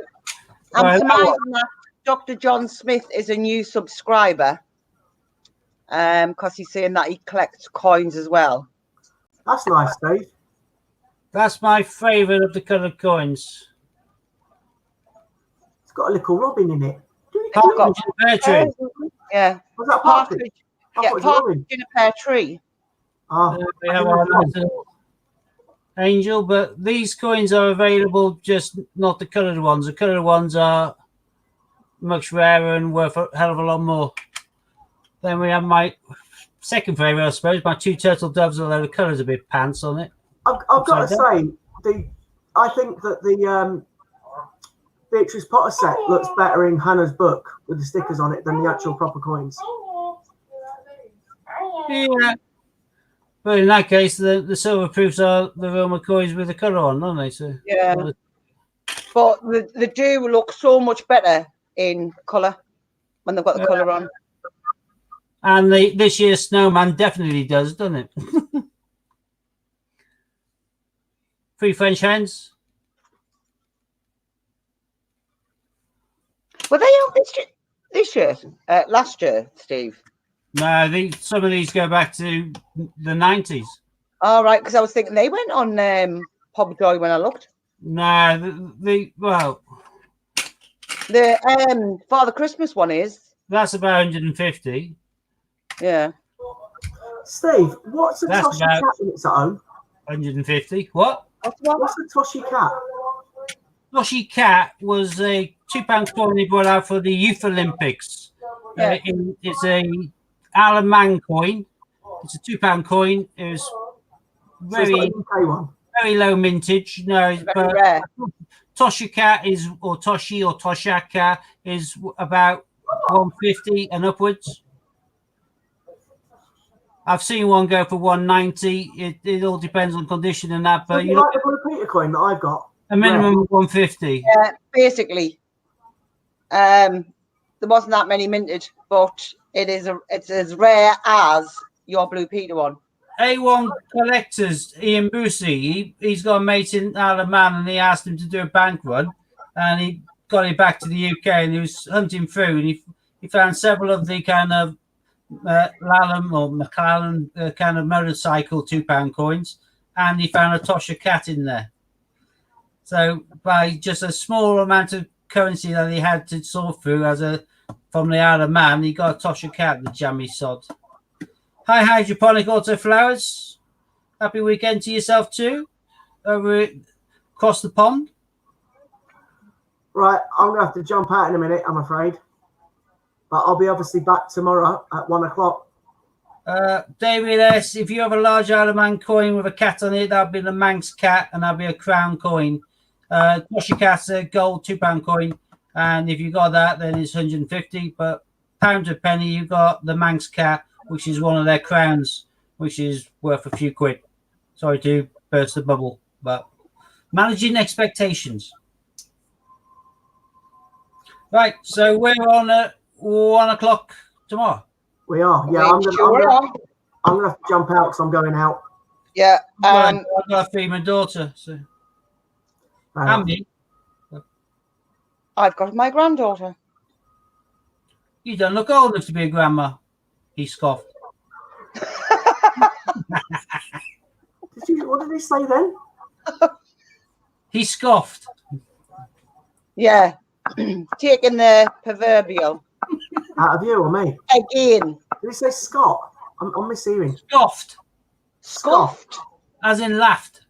B: Right,
D: surmising that Dr. John Smith is a new subscriber. Because he's saying that he collects coins as well.
C: That's nice, Steve.
B: that's my favourite of the coloured coins.
C: It's got a little robin in it.
B: Partridge in a pear tree.
D: Yeah.
C: Was that partridge?
D: Partridge.
C: I
D: Yeah,
C: thought it was a robin.
D: partridge in a pear tree.
C: Oh,
B: We have our little angel, but these coins are available, just not the coloured ones. The coloured ones are much rarer and worth a hell of a lot more. Then we have my second favourite, I suppose, my two turtle doves, although the colour's a bit pants on it.
C: I've got to say, I think that the Beatrice Potter set looks better in Hannah's book with the stickers on it than the actual proper coins.
B: Yeah. But in that case, the silver proofs are the real McCoys with the colour on, aren't they? So
D: Yeah. But they do look so much better in colour when they've got the colour on.
B: And this year's snowman definitely does, doesn't it? 3 French hens.
D: Were they out this year? Last year, Steve?
B: No, some of these go back to the 90s.
D: All right, because I was thinking they went on Pop Joy when I looked.
B: No, the
D: Father Christmas one is.
B: that's about 150.
D: Yeah.
C: Steve, what's a
B: That's
C: Toshi
B: about-
C: cat in its own?
B: 150. What?
C: What's a Toshi cat?
B: Toshi Cat was a £2 coin they brought out for the Youth Olympics.
D: Yeah.
B: It's a Alaman coin. It's a £2 coin. It was
C: So
B: very,
C: it's not a UK one.
B: very low mintage. No,
D: Very
B: but
D: rare.
B: Toshi Cat is, or Toshi or Toshaka is about 150 and upwards. I've seen one go for 190. It all depends on condition and that, but
C: But
B: you
C: you
B: look
C: like the Blue Peter coin that I've got?
B: a minimum of 150.
D: Yeah, basically. There wasn't that many minted, but it's as rare as your Blue Peter one.
B: A1 Collectors, Ian Boosie, he's got a mate in Isle of Man and he asked him to do a bank run and he got it back to the UK and he was hunting through and he found several of the kind of Lallam or McLaren kind of motorcycle £2 coins and he found a Tosha Cat in there. So by just a small amount of currency that he had to sort through from the Isle of Man, he got a Tosha Cat, the jammy sod. Hi, Hydroponic Auto Flowers. Happy weekend to yourself too, over across the pond.
C: Right, I'm going to have to jump out in a minute, I'm afraid. But I'll be obviously back tomorrow at 1 o'clock.
B: David S., if you have a large Isle of Man coin with a cat on it, that'll be the Manx cat and that'll be a crown coin. Tosha Cat's a gold £2 coin. And if you got that, then it's 150. But pound to penny, you got the Manx cat, which is one of their crowns, which is worth a few quid. Sorry to burst the bubble, but managing expectations. Right, so we're on at 1 o'clock tomorrow.
C: We are, yeah. I'm going to have to jump out because I'm going out.
D: Yeah.
B: I've got to feed my daughter. So. And me.
D: I've got my granddaughter.
B: You don't look old enough to be a grandma. He scoffed.
C: What did he say then?
B: He scoffed.
D: Yeah. Taking the proverbial.
C: Out of you or me?
D: Again.
C: Did he say Scott? I'm mishearing.
B: Scoffed.
D: Scoffed.
B: As in laughed.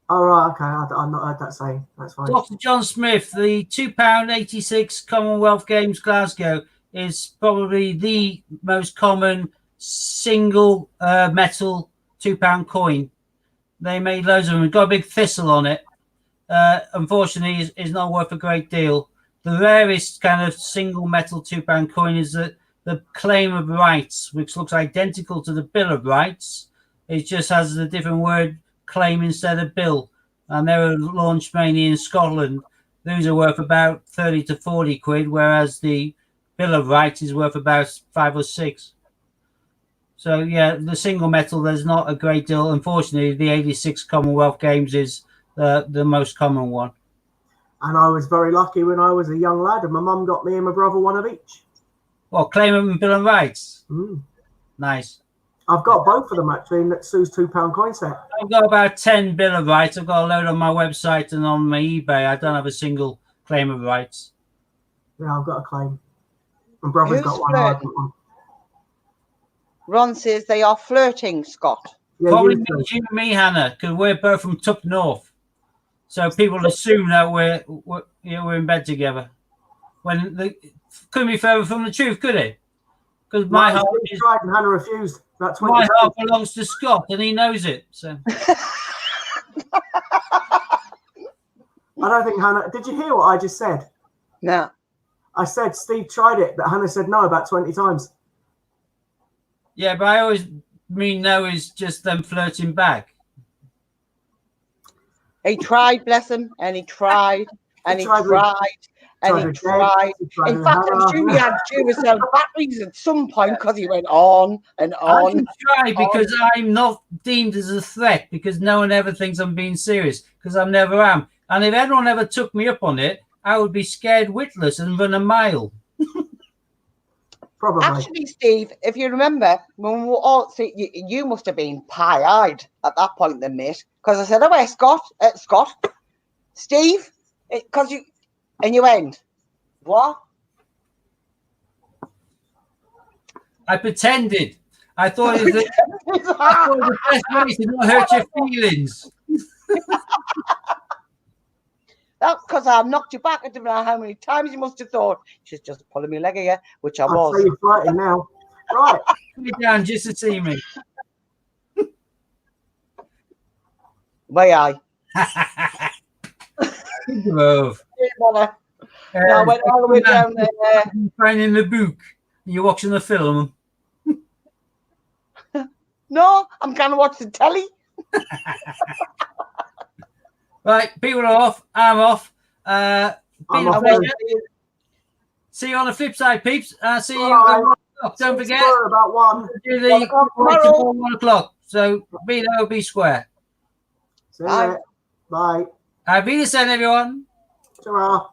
C: Oh, right, okay. I've not heard that saying. That's fine.
B: Dr. John Smith, the £2.86 Commonwealth Games Glasgow is probably the most common single metal £2 coin. They made loads of them. It's got a big thistle on it. Unfortunately, is not worth a great deal. The rarest kind of single metal £2 coin is the claim of rights, which looks identical to the Bill of Rights. It just has the different word claim instead of bill. And they were launched mainly in Scotland. Those are worth about 30 to 40 quid, whereas the Bill of Rights is worth about 5 or 6. So, yeah, the single metal, there's not a great deal. Unfortunately, the 86 Commonwealth Games is the most common one.
C: And I was very lucky when I was a young lad, and my mum got me and my brother one of each.
B: Well, claimant and Bill of Rights.
C: Mm.
B: Nice.
C: I've got both of them actually in that Sue's £2 coin set.
B: I've got about 10 Bill of Rights. I've got a load on my website and on my eBay. I don't have a single claim of rights.
C: Yeah, I've got a claim. My brother's got one. I've got one.
D: Ron says they are flirting, Scott.
C: Yeah,
B: Probably
C: you
B: means you and me, Hannah, because we're both from Tup North. So people assume that we're in bed together. When couldn't be further from the truth, could it? Because my heart
C: tried and Hannah refused. That's
B: my heart belongs to Scott, and he knows it. So
C: I don't think Hannah. Did you hear what I just said?
D: No.
C: I said Steve tried it, but Hannah said no about 20 times.
B: yeah, but I always mean no is just them flirting back.
D: He tried, bless him, and he tried, and he tried, and he tried. In fact, I'm sure he had Duracell batteries at some point because he went on and on.
B: I can try because I'm not deemed as a threat because no one ever thinks I'm being serious because I never am. And if anyone ever took me up on it, I would be scared witless and run a mile.
C: Probably.
D: Actually, Steve, if you remember, when we were all see, you must have been pie-eyed at that point, then, mate. Because I said, "Oh, wait, Scott, Steve," because you went, "What?"
B: I pretended. I thought it was the best way to not hurt your feelings.
D: That's because I knocked you back. I don't know how many times you must have thought she's just pulling me leg again, which I was.
C: I'll say you're fighting now. Right.
B: Put me down just to see me.
D: Way I.
B: Good move.
D: No, I went all the way down there.
B: Finding the book. You're watching the film.
D: No, I'm going to watch the telly.
B: Right, people are off. I'm off. Been a pleasure. See you on the flip side, peeps. See you. Don't forget.
C: About 1.
B: Do the 1 o'clock. So be there, be square.
C: See you later. Bye.
B: Be the same, everyone.
C: Ta-ra.